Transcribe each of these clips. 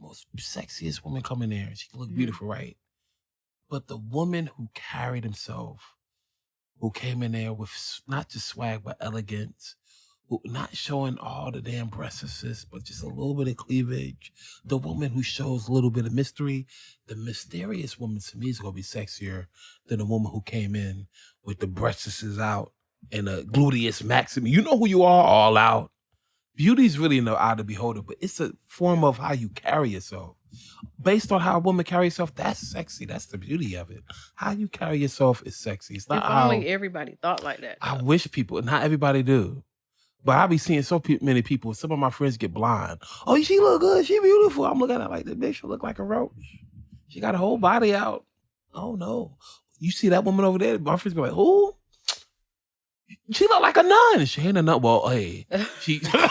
most sexiest woman come in there. She can look beautiful, right? But the woman who carried himself, who came in there with not just swag, but elegance, who not showing all the damn breasts, but just a little bit of cleavage. The woman who shows a little bit of mystery, the mysterious woman to me is going to be sexier than the woman who came in with the breasts out and a gluteus maximum. You know who you are, all out. Beauty's really in the eye of the beholder, but it's a form of how you carry yourself. Based on how a woman carries herself, that's sexy. That's the beauty of it. How you carry yourself is sexy. It's not if only everybody thought like that. I wish people, not everybody do. But I be seeing so many people, some of my friends get blind. Oh, she look good. She beautiful. I'm looking at her like, this bitch look like a roach. She got a whole body out. Oh, no. You see that woman over there? My friends be like, who? She look like a nun. She ain't a nun. Well, hey. She... Oh,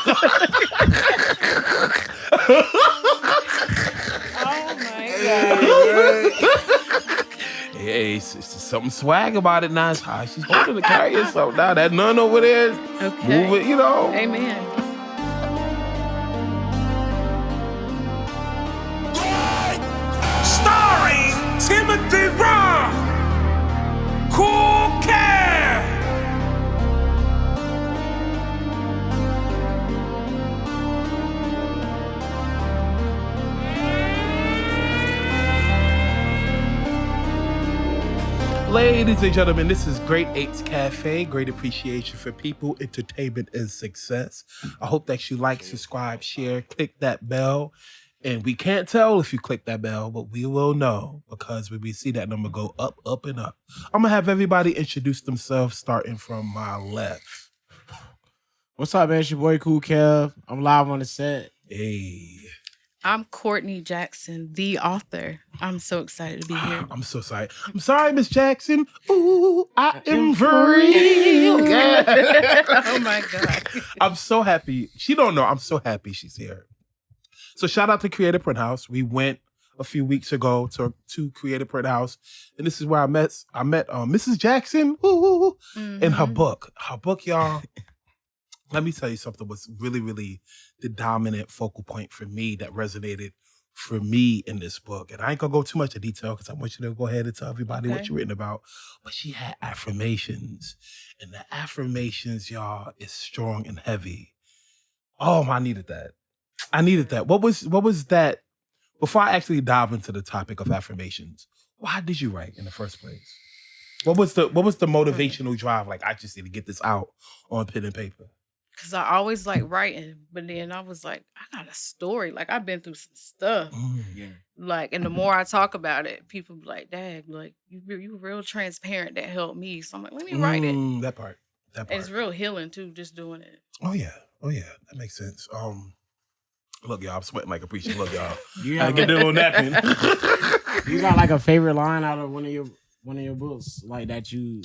my God. Hey, it's something swag about it now. It's how she's holding to carry herself. Now that nun over there, move it, you know. Amen. Starring Timothy Robb, Cool Care. Ladies and gentlemen, this is Great Apes Cafe. Great appreciation for people, entertainment, and success. I hope that you like, subscribe, share, click that bell. And we can't tell if you click that bell, but we will know because when we see that number go up, up, and up. I'm going to have everybody introduce themselves starting from my left. What's up, man? It's your boy, Cool Kev. I'm live on the set. Hey. I'm Courtney Jackson, the author. I'm so excited to be here. I'm so sorry. I'm sorry, Miss Jackson. Ooh, I am free. Oh, my God. I'm so happy. She don't know. I'm so happy she's here. So shout out to Creative Print House. We went a few weeks ago to Creative Print House, and this is where I met Mrs. Jackson in her book. Her book, y'all. Let me tell you something was really, really the dominant focal point for me that resonated for me in this book. And I ain't gonna go too much into detail because I want you to go ahead and tell everybody what you're written about. But she had affirmations. And the affirmations, y'all, is strong and heavy. Oh, I needed that. I needed that. What was that? Before I actually dive into the topic of affirmations, why did you write in the first place? What was the motivational drive? Like, I just need to get this out on pen and paper. Because I always like writing, but then I was like, I got a story. Like, I've been through some stuff. Like, and the more I talk about it, people be like, Dad, like, you real transparent. That helped me. So I'm like, let me write it. That part. And it's real healing, too, just doing it. Oh, yeah. That makes sense. Look, y'all, I'm sweating like a preacher. Look, y'all. I get a little napkin. You got like a favorite line out of one of your books, like that you...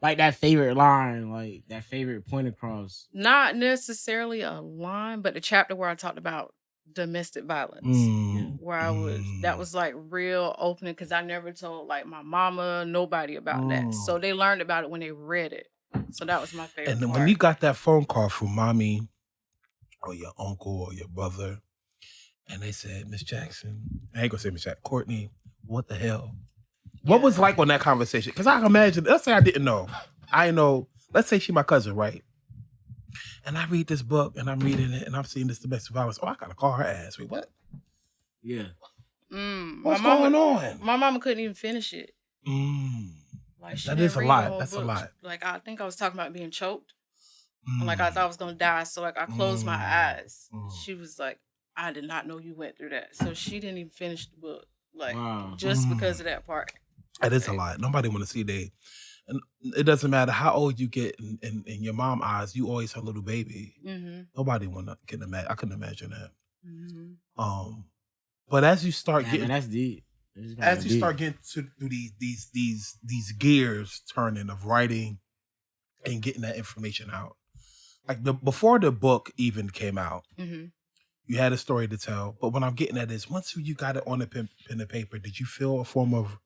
Like that favorite line, like that favorite point across. Not necessarily a line, but the chapter where I talked about domestic violence. Where that was like real opening because I never told like my mama, nobody about that. So they learned about it when they read it. So that was my favorite And then part. when you got that phone call from mommy or your uncle or your brother, and they said, Miss Jackson, I ain't gonna say Miss Jackson, Courtney, what the hell? What was like on that conversation? Because I can imagine, let's say I didn't know. I know, let's say she my cousin, right? And I read this book and I'm reading it and I'm seeing this domestic violence. Oh, I gotta call her ass. Wait, what? Yeah. What's going on? My mama couldn't even finish it. Like, that is a lot. That's book. a lot. Like, I think I was talking about being choked. And like, I thought I was gonna die. So like, I closed my eyes. She was like, I did not know you went through that. So she didn't even finish the book. Like, just because of that part. That is a lot. Nobody want to see and it doesn't matter how old you get in your mom eyes, you always her little baby. Nobody can imagine. I couldn't imagine that. But as you start getting, that's deep. As you start getting to these gears turning of writing and getting that information out, like before the book even came out, you had a story to tell. But what I'm getting at is once you got it on the pen and paper, did you feel a form of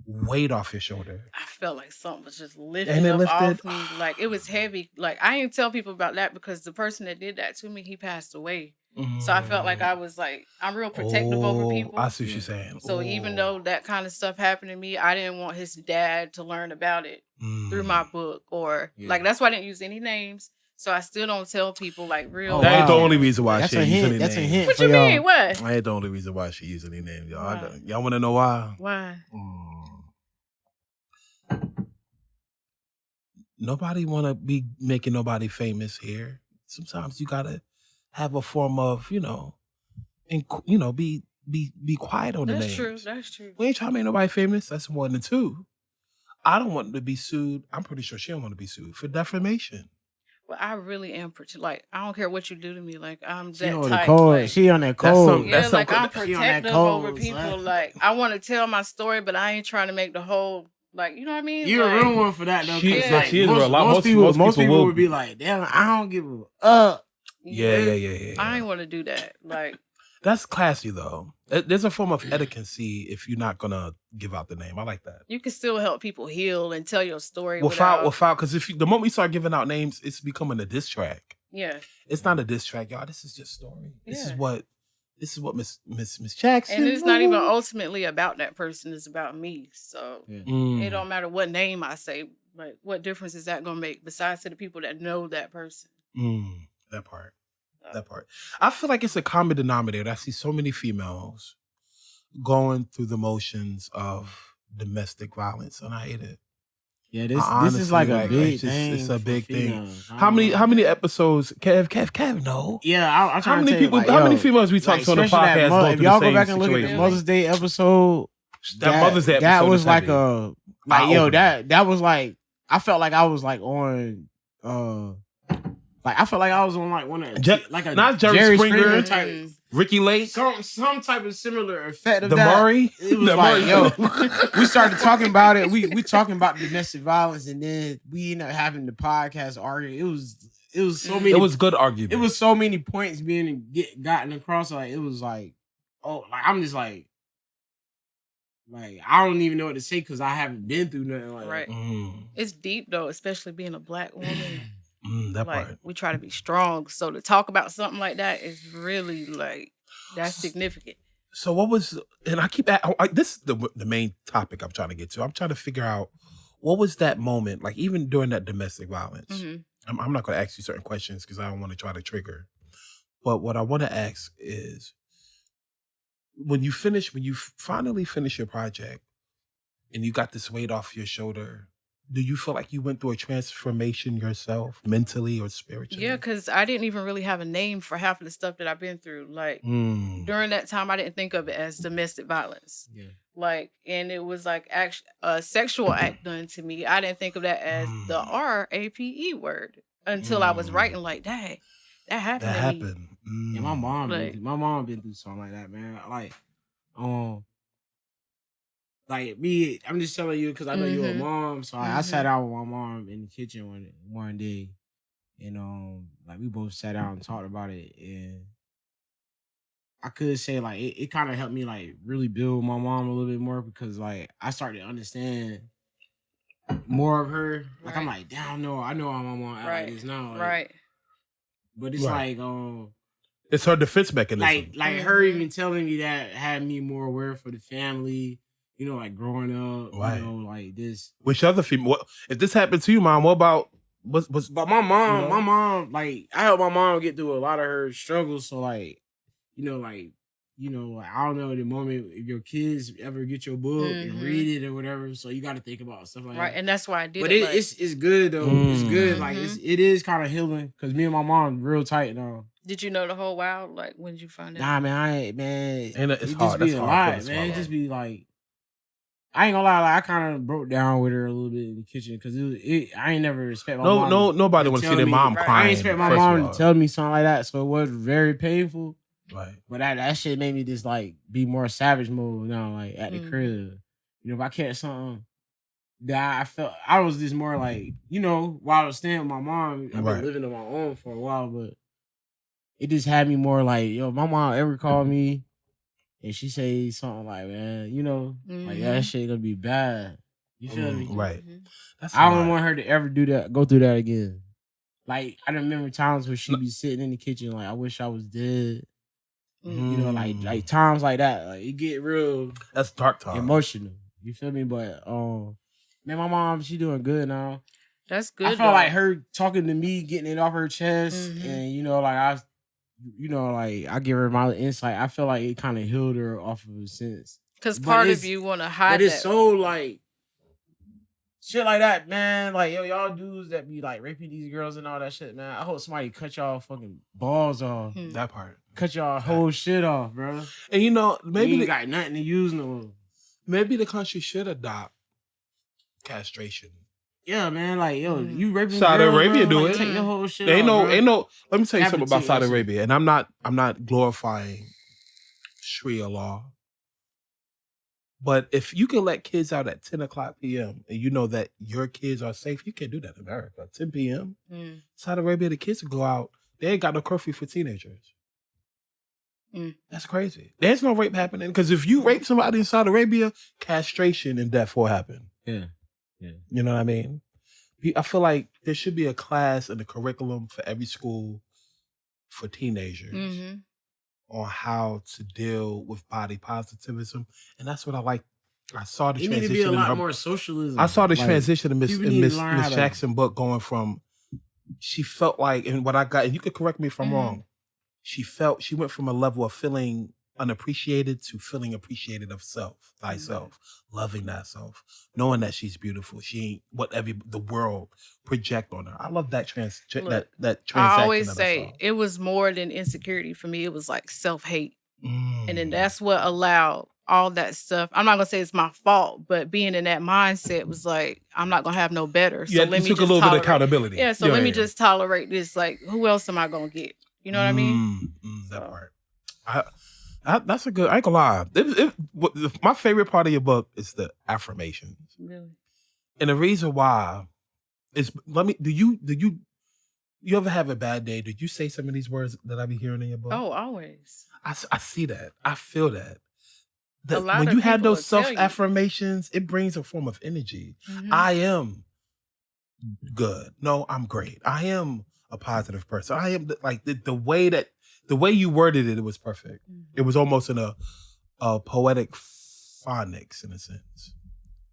weight off your shoulder. I felt like something was just And lifting it up lifted. off me. Like it was heavy. Like I didn't tell people about that because the person that did that to me, he passed away. So I felt like I was like, I'm real protective over people. I see what you're saying. So even though that kind of stuff happened to me, I didn't want his dad to learn about it through my book or like that's why I didn't use any names. So I still don't tell people like real. That ain't the only reason why That's she a ain't use hint. any That's a names. hint. What for you y'all. mean? What? That ain't the only reason why she use any names, y'all. Why? Y'all want to know why? Why? Nobody want to be making nobody famous here. Sometimes you gotta have a form of, be quiet on the That's names. true. That's true. We ain't trying to make nobody famous. That's one and two. I don't want to be sued. I'm pretty sure she don't want to be sued for defamation. Well, I really am like I don't care what you do to me. Like I'm She that on the type. code. Like, She on that That's code. something- yeah, that's like some- I'm she on that protective code, over people. son. Like I want to tell my story, but I ain't trying to make the whole like you know what I mean. You're like, a real one for that though. She- 'cause, yeah, like, she is most, real. most Most people will would be like, "Damn, I don't give a up." Yeah. I ain't want to do that. Like That's classy though. There's a form of etiquette if you're not gonna give out the name. I like that. you can still help people heal and tell your story Without, without. because the moment we start giving out names, it's becoming a diss track. Yeah, It's not a diss track, y'all. This is just story. This is Yeah. what Miss Jackson. and it's not even ultimately about that person. It's about me. So Mm. it don't matter what name I say. Like what difference is that gonna make? Besides to the people that know that person. That part. That part. I feel like it's a common denominator. I see so many females going through the motions of domestic violence, and I hate it. Yeah, this Honestly, is like a like, big it's just- thing. it's a for big thing. females. I How don't many know. how many episodes? Kev, no. Yeah, I'm How trying many to tell you, people? like, how many yo, females we talked like, to on the especially that podcast? mo- Going if through y'all the go same back and look at the situation? Mother's Day episode, That Mother's Day that episode was is like heavy. a that was like I felt like I was like on like I felt like I was on like one of like a not Jerry Springer type Ricky Lake, some type of similar effect of the that. Murray. It was The like, Murray. yo, we started talking about it. We talking about domestic violence, and then we ended up having the podcast arguing. It was so many. It was good argument. It was so many points being gotten across. Like it was like, oh, like I'm just like I don't even know what to say because I haven't been through nothing like Right. that. It's deep though, especially being a black woman. That like part. we try to be strong, so to talk about something like that is really like that's significant. So what was? And I keep this is the main topic I'm trying to get to. I'm trying to figure out what was that moment, like even during that domestic violence. Mm-hmm. I'm not going to ask you certain questions because I don't want to try to trigger. But what I want to ask is, when you finally finish your project, and you got this weight off your shoulder, do you feel like you went through a transformation yourself, mentally or spiritually? Yeah, because I didn't even really have a name for half of the stuff that I've been through. Like during that time, I didn't think of it as domestic violence. Yeah. Like, and it was like a sexual act done to me. I didn't think of that as the RAPE word until I was writing like, dang, that happened. That to me. happened. Yeah, my mom been through something like that, man. Like me, I'm just telling you because I know you're a mom. So I sat down with my mom in the kitchen one day, and like we both sat down and talked about it, and I could say like it kind of helped me like really build my mom a little bit more because like I started to understand more of her. Like I'm like, damn, no, I know how my mom act like this now, like, right? But it's like it's her defense mechanism. Like her even telling me that had me more aware for the family. You know, like growing up, right. You know, like this. Which other female? If this happened to you, Mom, what about what's? But my mom, my mom, like I helped my mom get through a lot of her struggles. So like, I don't know the moment if your kids ever get your book and read it or whatever. So you got to think about stuff like that. Right, and that's why I did but it. But it's good though. It's good. Like it is kind of healing because me and my mom real tight now. Did you know the whole while? Like when did you find out? Nah, man, And it's it hard. Just be That's a hard. lot, man. It just be like. I ain't gonna lie, like I kind of broke down with her a little bit in the kitchen because I ain't never expect my mom. Nobody want to see their mom crying. I ain't expect my mom to tell me something like that, so it was very painful. Right. But that shit made me just like be more savage mode now, like at the crib. You know, if I catch something that I felt, I was just more like, while I was staying with my mom, I've been living on my own for a while, but it just had me more like, yo, my mom ever called me. and she say something like, man, you know, like that shit gonna be bad. You feel me? Right. That's I don't want her to ever do that, go through that again. Like, I remember times where she be sitting in the kitchen like, I wish I was dead. You know, like times like that. Like, it get real. That's dark time. Emotional. You feel me? But man, my mom, she doing good now. That's good. I felt like her talking to me, getting it off her chest, and you know, like I give her my insight. I feel like it kind of healed her off of a sense. Because part of you want to hide. But it's so like shit like that, man. Like, yo, y'all dudes that be like raping these girls and all that shit, man. I hope somebody cut y'all fucking balls off. That part. Cut y'all whole shit off, bro. And you know, maybe you ain't got nothing to use no more. Maybe the country should adopt castration. Yeah, man. Like, yo, you raping Saudi girls, Arabia bro, do like, it. Take your whole shit Ain't off, no. Let me tell you something about Amputate Saudi that Arabia, and I'm not glorifying Sharia law. But if you can let kids out at 10 o'clock p.m. and you know that your kids are safe, you can't do that in America. 10 p.m. Saudi Arabia, the kids will go out. They ain't got no curfew for teenagers. That's crazy. There's no rape happening because if you rape somebody in Saudi Arabia, castration and death will happen. Yeah. You know what I mean? I feel like there should be a class in the curriculum for every school for teenagers on how to deal with body positivism, and that's what I like. I saw the transition. Need to be a lot more socialism. I saw the transition in Miss Jackson's book, going from she felt like, and what I got, and you could correct me if I'm wrong. She went from a level of feeling unappreciated to feeling appreciated of self, thyself, loving thyself, knowing that she's beautiful. She ain't what the world project on her. I love that that transaction. I always say it was more than insecurity for me. It was like self-hate. And then that's what allowed all that stuff. I'm not gonna say it's my fault, but being in that mindset was like, I'm not gonna have no better. So let me took a little bit of accountability. Yeah, so let me just tolerate this. Like, who else am I gonna get? You know what I mean? That part. That's a good. I ain't gonna lie. My favorite part of your book is the affirmations. Really? And the reason why is, do you ever have a bad day? Did you say some of these words that I be hearing in your book? Oh, always. I see that. I feel that. When you have those self affirmations, it brings a form of energy. I am good. No, I'm great. I am a positive person. I am like the way you worded it was perfect. It was almost in a poetic phonics in a sense.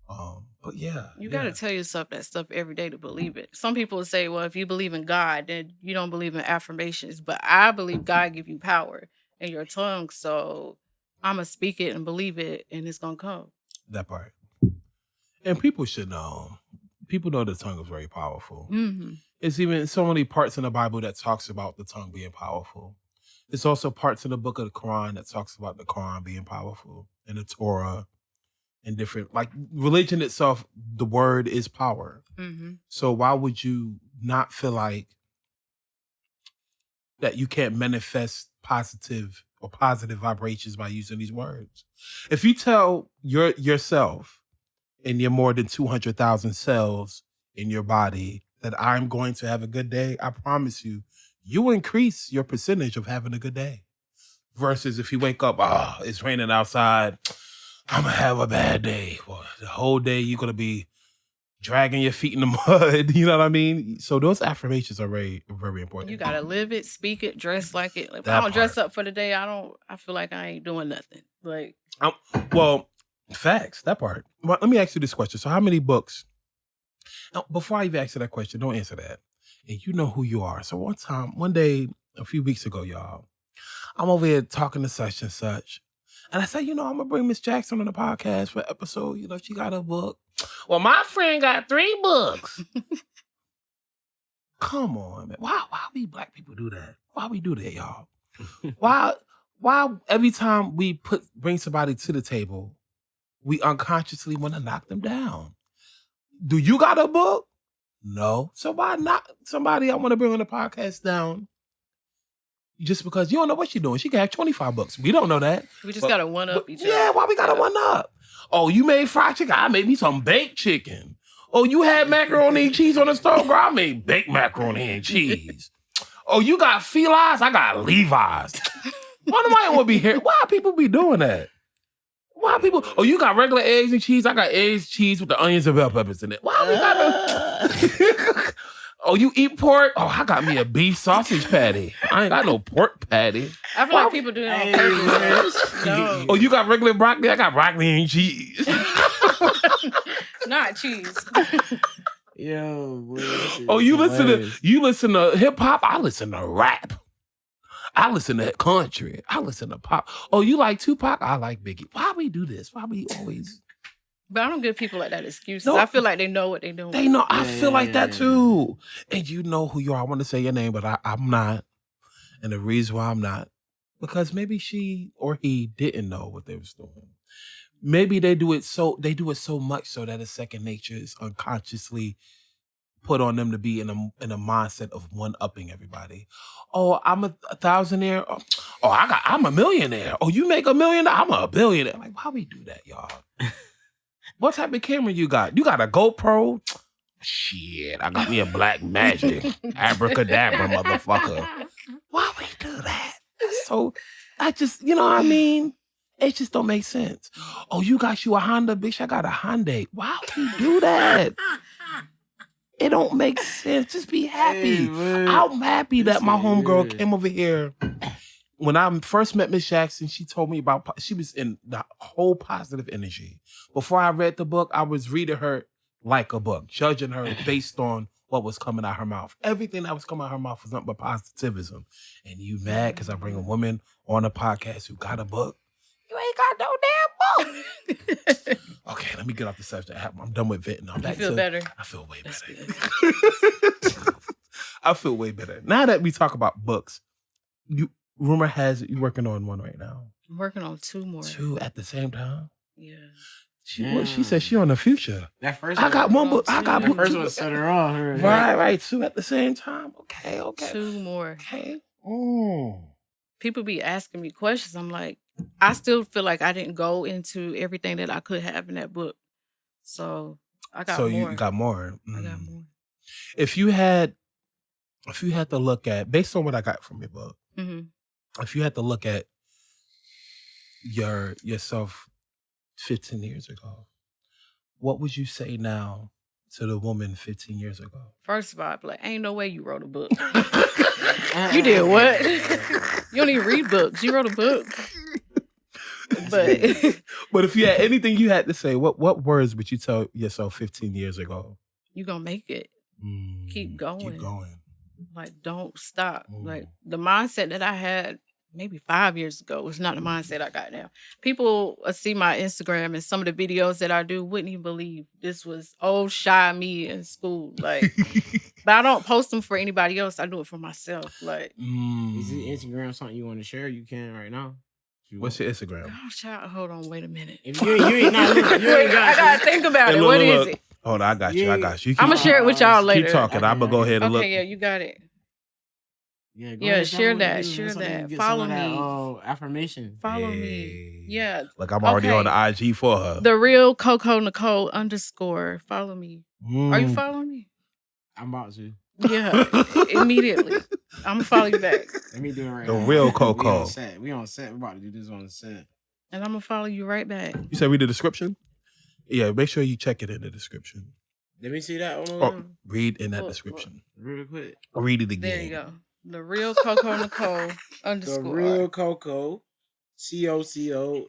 But yeah. You got to tell yourself that stuff every day to believe it. Some people say, well, if you believe in God, then you don't believe in affirmations. But I believe God give you power in your tongue. So I'm going to speak it and believe it, and it's going to come. That part. And people should know. People know the tongue is very powerful. It's even so many parts in the Bible that talks about the tongue being powerful. There's also parts in the book of the Quran that talks about the Quran being powerful, and the Torah, and different, like religion itself, the word is power. So why would you not feel like that you can't manifest positive vibrations by using these words? If you tell yourself and your more than 200,000 cells in your body that I'm going to have a good day, I promise you increase your percentage of having a good day. Versus if you wake up, it's raining outside, I'm going to have a bad day. Well, the whole day you're going to be dragging your feet in the mud. You know what I mean? So those affirmations are very, very important. You got to live it, speak it, dress like it. Like, if I don't dress up for the day, I feel like I ain't doing nothing. Like, well, facts, that part. Well, let me ask you this question. So how many books? Now, before I even ask you that question, don't answer that. And you know who you are. So one day, a few weeks ago, y'all, I'm over here talking to such and such. And I said, I'm going to bring Miss Jackson on the podcast for episode. She got a book. Well, my friend got 3 books. Come on, man. Why we black people do that? Why we do that, y'all? Why every time we bring somebody to the table, we unconsciously want to knock them down? Do you got a book? No. So why knock somebody I want to bring on the podcast down just because you don't know what she's doing? She can have 25 books. We don't know that. We just got to one-up each other. Yeah, why we got to one-up? Oh, you made fried chicken? I made me some baked chicken. Oh, you had macaroni and cheese on the stove? Girl, I made baked macaroni and cheese. Oh, you got felines? I got Levi's. Why nobody want to be here? Why people be doing that? Why people? Oh, you got regular eggs and cheese. I got eggs, cheese with the onions and bell peppers in it. Why we got the? Oh, you eat pork? Oh, I got me a beef sausage patty. I ain't got no pork patty. I feel like people do it on purpose. No. Oh, you got regular broccoli? I got broccoli and cheese. Not cheese. Yo, boy, oh, you listen to hip hop? I listen to rap. I listen to country. I listen to pop. Oh, you like Tupac? I like Biggie. Why we do this? Why we always? But I don't give people like that excuses. No, I feel like they know what they're doing. They know. I feel like that too. And you know who you are. I want to say your name, but I'm not. And the reason why I'm not, because maybe she or he didn't know what they was doing. Maybe they do it so much so that it's second nature is unconsciously put on them to be in a mindset of one-upping everybody. Oh, I'm a thousandaire. Oh, I'm a millionaire. Oh, you make $1 million? I'm a billionaire. Like, why we do that, y'all? What type of camera you got? You got a GoPro? Shit, I got me a Black Magic. Abracadabra, motherfucker. Why we do that? So, I just, you know what I mean? It just don't make sense. Oh, you got you a Honda? Bitch, I got a Hyundai. Why would you do that? It don't make sense. Just be happy. Hey, I'm happy that my homegirl came over here. When I first met Miss Jackson, she told me she was in the whole positive energy. Before I read the book, I was reading her like a book, judging her based on what was coming out her mouth. Everything that was coming out her mouth was nothing but positivism. And you mad because I bring a woman on a podcast who got a book? You ain't got no damn book. Okay, let me get off the subject. I'm done with venting. I feel better. I feel way better. I feel way better. Now that we talk about books, rumor has it you're working on one right now. I'm working on 2 more. 2 at the same time? Yeah. She said she on the future. That first I got one book. I got the first one set her on. Right. 2 at the same time. Okay. 2 more. Okay. People be asking me questions. I'm like, I still feel like I didn't go into everything that I could have in that book. So I got more. So you got more. I got more. If you had to look at, based on what I got from your book, if you had to look at yourself 15 years ago, what would you say now to the woman 15 years ago? First of all, I'd be like, ain't no way you wrote a book. You did what? You don't even read books. You wrote a book. But if you had anything you had to say, what words would you tell yourself 15 years ago? You gonna make it. Keep going. Keep going. Like, don't stop. Like, the mindset that I had maybe 5 years ago was not the mindset I got now. People see my Instagram and some of the videos that I do wouldn't even believe this was old shy me in school. Like, but I don't post them for anybody else. I do it for myself. Like, is Instagram something you want to share? You can right now. What's your Instagram? Oh, child, hold on, wait a minute. If you ain't not looking, you ain't got I gotta think about it. What is it? Hold on, I got you. I'm gonna share it with y'all later. Keep talking. I'm gonna go ahead and look. Okay, yeah, you got it. Yeah, share that. Share that. Follow me. Affirmation. Follow me. Yeah. Like I'm already on the IG for her. The real Coco Nicole _ Follow me. Are you following me? I'm about to. Yeah, immediately. I'm gonna follow you back. Let me do it right now. The real Coco. We on set. We're about to do this on set. And I'm gonna follow you right back. You said read the description? Yeah, make sure you check it in the description. Let me see that one. Read in that description. Real quick. Read it again. There you go. The real Coco Nicole _ The real Coco, COCO NICOLE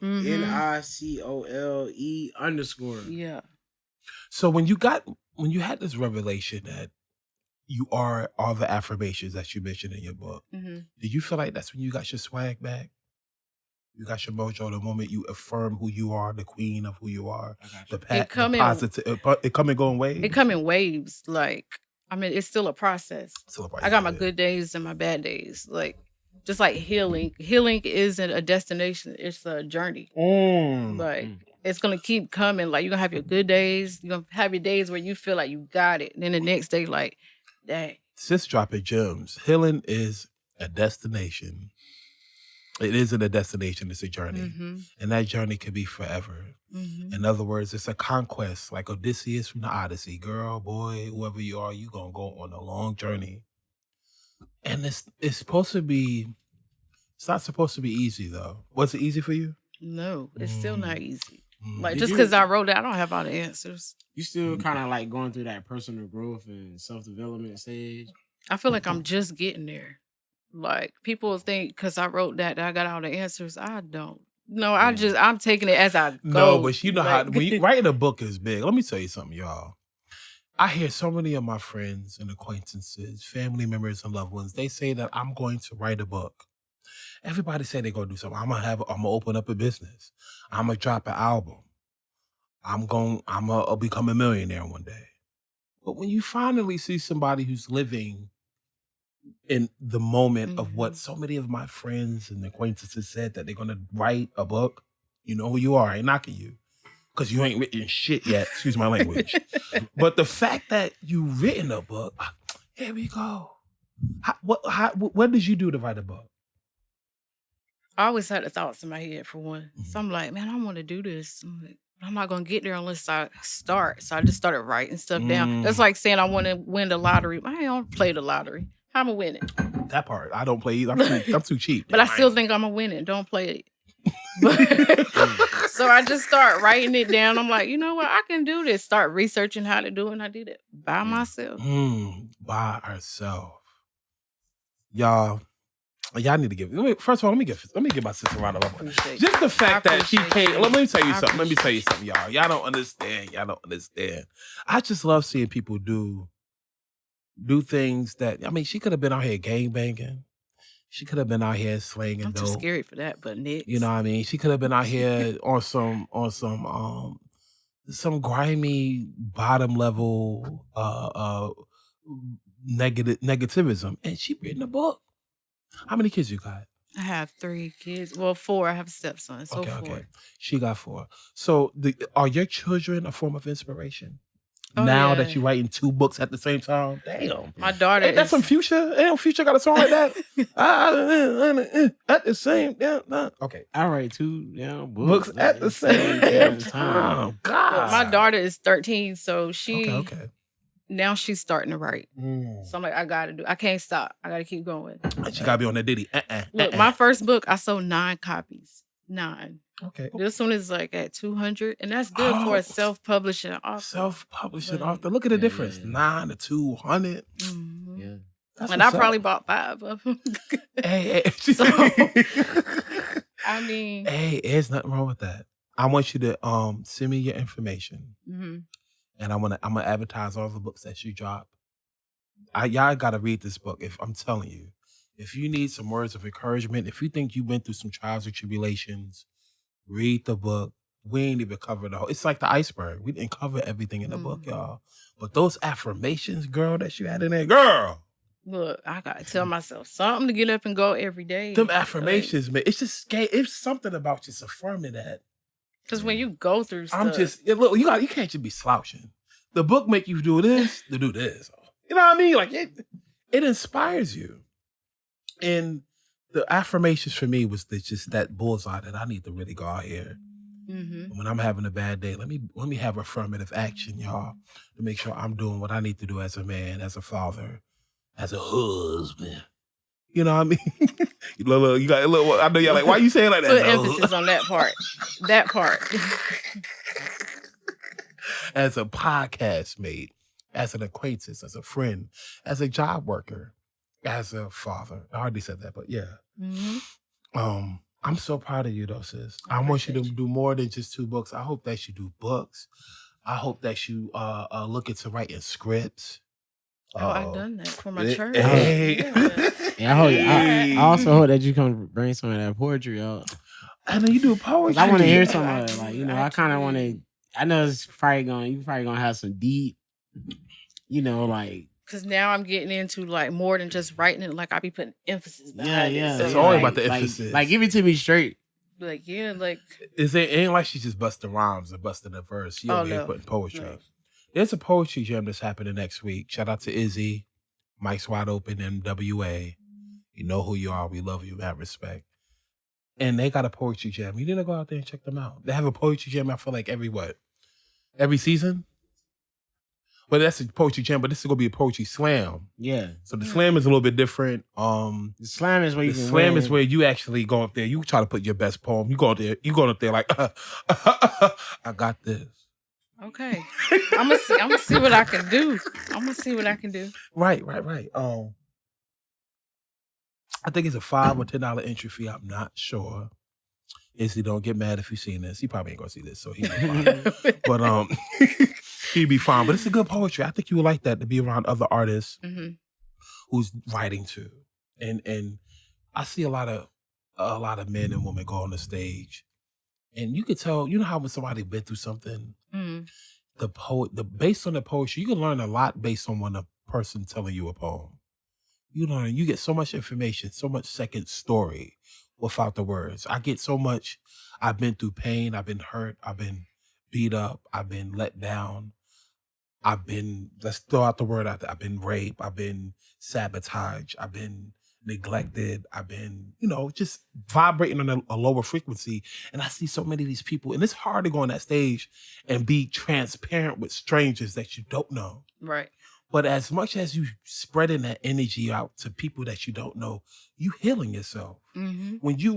_. Yeah. So when you had this revelation that you are all the affirmations that you mentioned in your book, did you feel like that's when you got your swag back? You got your mojo the moment you affirm who you are, the queen of who you are. The positive. It come and go in waves? It come in waves. Like, I mean, it's still a process. I got my good days and my bad days. Like, just like healing. Healing isn't a destination. It's a journey. Like, it's going to keep coming. Like, you're going to have your good days. You're going to have your days where you feel like you got it. And then the next day, like, dang. Sis dropping gems. Healing is a destination. It isn't a destination. It's a journey. And that journey could be forever. In other words, it's a conquest, like Odysseus from the Odyssey. Girl, boy, whoever you are, you're going to go on a long journey. And it's supposed to be It's not supposed to be easy, though. Was it easy for you? No, it's still not easy. Like, Did just you- because I wrote it, I don't have all the answers. You still kind of like going through that personal growth and self-development stage? I feel like I'm just getting there. Like, people think because I wrote that I got all the answers. I don't. No, I'm taking it as I go. No, but you know how Like- when you, writing a book is big. Let me tell you something, y'all. I hear so many of my friends and acquaintances, family members and loved ones, they say that I'm going to write a book. Everybody say they're gonna do something. I'm gonna open up a business. I'm gonna drop an album. I'm gonna become a millionaire one day. But when you finally see somebody who's living in the moment of what so many of my friends and acquaintances said that they're gonna write a book, you know who you are. I ain't knocking you. Because you ain't written shit yet, excuse my language. But the fact that you written a book, here we go. What did you do to write a book? I always had the thoughts in my head for one. So I'm like, man, I want to do this. I'm not going to get there unless I start. So I just started writing stuff down. That's like saying I want to win the lottery. I don't play the lottery. How am I win it? That part, I don't play either. I'm too cheap. But I still think I'm going to win it. Don't play it. But, so I just start writing it down. I'm like, you know what? I can do this. Start researching how to do it. And I did it by myself. By ourselves. Y'all need to give. First of all, let me give my sister a round of applause. Just the fact that she came. Let me tell you something. Let me tell you something, y'all. Y'all don't understand. I just love seeing people do things that. I mean, she could have been out here gangbanging. She could have been out here slanging I'm dope. too scary for that, but Nick. You know what I mean? She could have been out here on some grimy bottom level negativism, and she written a book. How many kids you got? I have 3 kids. Well, 4. I have a stepson. So 4. Okay. She got 4. So are your children a form of inspiration? Oh, now yeah. that you're writing 2 books at the same time? Damn. My daughter Ain't that some Future? Ain't Future got a song like that? At the same damn. Okay. I write 2 Books at the same damn time. God. My daughter is 13, so she Okay. now she's starting to write. So I'm like, I can't stop. I gotta keep going. And she gotta be on that Diddy. Look, my first book, I sold 9 copies. 9. Okay. This one is like at 200, and that's good for a self-publishing author. Self-publishing author. Look at the difference. 9 to 200. Yeah. That's And I what's up. probably bought 5 of them. Hey. So, I mean, Hey, there's nothing wrong with that. I want you to send me your information, and I'm gonna advertise all the books that you drop. Y'all gotta read this book. If I'm telling you, if you need some words of encouragement, if you think you went through some trials or tribulations, read the book. We ain't even covered all. It's like the iceberg. We didn't cover everything in the book, y'all. But those affirmations, girl, that you had in there, girl. look, I gotta tell myself something to get up and go every day. Them affirmations, man. It's just it's something about just affirming that. Because when you go through stuff, Look, you can't just be slouching. The book make you do this to do this. You know what I mean? Like it inspires you. And the affirmations for me was just that bullseye that I need to really go out here. When I'm having a bad day, let me have affirmative action, y'all, to make sure I'm doing what I need to do as a man, as a father, as a husband. You know what I mean? You got a little. I know y'all like, why you saying like that? put emphasis on that part. That part. As a podcast mate, as an acquaintance, as a friend, as a job worker, as a father. I already said that, but yeah. I'm so proud of you though, sis. I want you to do more than just 2 books. I hope that you do books. I hope that you look into writing scripts. I've done that for my church. Hey. Yeah. I also hope that you come bring some of that poetry out. I know you do poetry. I want to hear some of it. Like, I kind of want to. I know you probably gonna have some deep, like. Because now I'm getting into like more than just writing it. Like I be putting emphasis behind it. It's So, all like, about the emphasis. Like, give it to me straight. like It ain't like she's just busting rhymes or busting a verse. She over here putting poetry. No. There's a poetry jam that's happening next week. Shout out to Izzy, Mike's Wide Open, MWA. You know who you are. We love you. We have respect. And they got a poetry jam. You need to go out there and check them out. They have a poetry jam, I feel like, every season? But that's a poetry jam, but this is gonna be a poetry slam. Yeah. So the slam is a little bit different. The slam is where you The can slam win. is where you actually go up there. You try to put your best poem. You go up there like, I got this. Okay. I'm gonna see what I can do. Right. I think it's a $5 or $10 entry fee. I'm not sure. Izzy, don't get mad if you've seen this. He probably ain't gonna see this, so he'll be fine. But he'd be fine. But it's a good poetry. I think you would like that, to be around other artists who's writing too. And I see a lot of men and women go on the stage, and you could tell, you know how when somebody been through something, based on the poetry, you can learn a lot based on when a person telling you a poem. You get so much information, so much second story without the words. I get so much. I've been through pain. I've been hurt. I've been beat up. I've been let down. Let's throw out the word out there. I've been raped. I've been sabotaged. I've been neglected. I've been, just vibrating on a lower frequency. And I see so many of these people, and it's hard to go on that stage and be transparent with strangers that you don't know. Right. But as much as you spreading that energy out to people that you don't know, you healing yourself. When you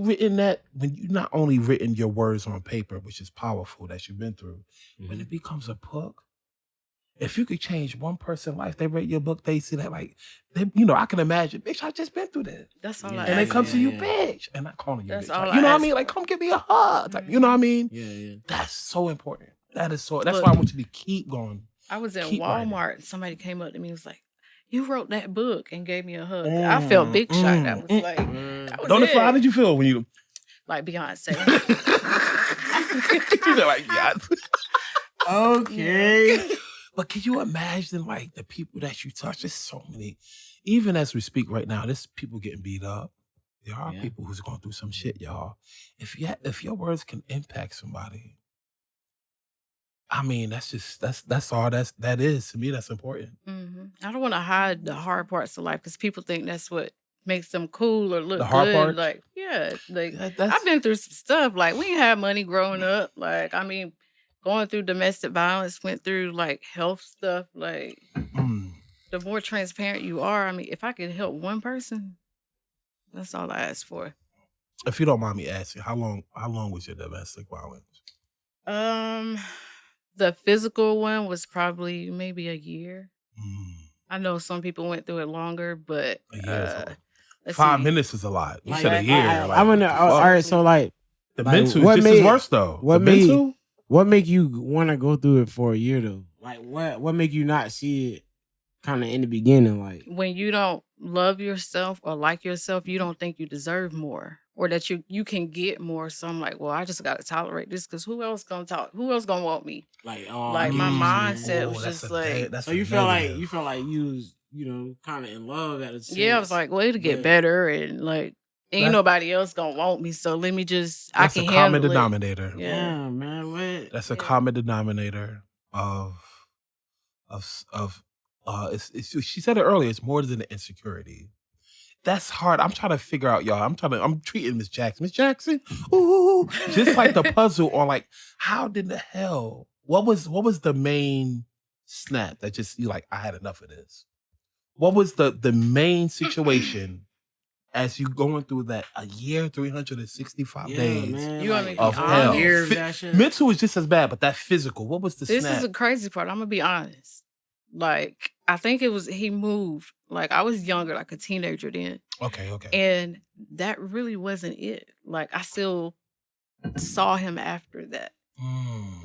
not only written your words on paper, which is powerful that you've been through, when it becomes a book, if you could change one person's life, they read your book, they see that I can imagine, bitch, I just been through that. That's all I And they come to you, bitch. And not calling you bitch. You know what I mean? Like, come give me a hug. Like, you know what I mean? Yeah. That's so important. That's why I want you to keep going. I was in Walmart. Writing. Somebody came up to me and was like, "You wrote that book," and gave me a hug. I felt big shot. I was like, How did you feel when you like Beyonce? You feel like yes. Okay. But can you imagine like the people that you touch? There's so many. Even as we speak right now, there's people getting beat up. There are people who's going through some shit, y'all. If your words can impact somebody, I mean, that's all that is. To me, that's important. I don't want to hide the hard parts of life because people think that's what makes them cool or look the hard good. Part? Like, I've been through some stuff. Like, we ain't had money growing up. Like, I mean, going through domestic violence, went through like health stuff. Like, the more transparent you are, I mean, if I could help one person, that's all I ask for. If you don't mind me asking, how long was your domestic violence? The physical one was probably maybe a year. I know some people went through it longer, but a year 5 minutes is a lot. You said a year. I wonder. All right, so like the mental is just as worse though. What make you want to go through it for a year though? Like what make you not see it kind of in the beginning? Like when you don't love yourself or like yourself, you don't think you deserve more. Or that you can get more. So I'm like, well, I just got to tolerate this because who else gonna talk? Who else gonna want me? Like my mindset was just like. So you felt like you was kind of in love at the Yeah, I was like, well, it'll get better, and like ain't nobody else gonna want me. So let me just I can handle it. That's a common denominator. Yeah, man. What? That's a common denominator of she said it earlier. It's more than an insecurity. That's hard. I'm trying to figure out, y'all. I'm treating Miss Jackson. Miss Jackson, ooh, just like the puzzle on like, how did the hell? What was the main snap that just you like? I had enough of this. What was the main situation as you going through that a year, 365 days man, you like, of hell? Mental is just as bad, but that physical. What was the snap? This is the crazy part. I'm gonna be honest. Like, I think it was he moved. Like, I was younger, like a teenager then. Okay. And that really wasn't it. Like, I still saw him after that.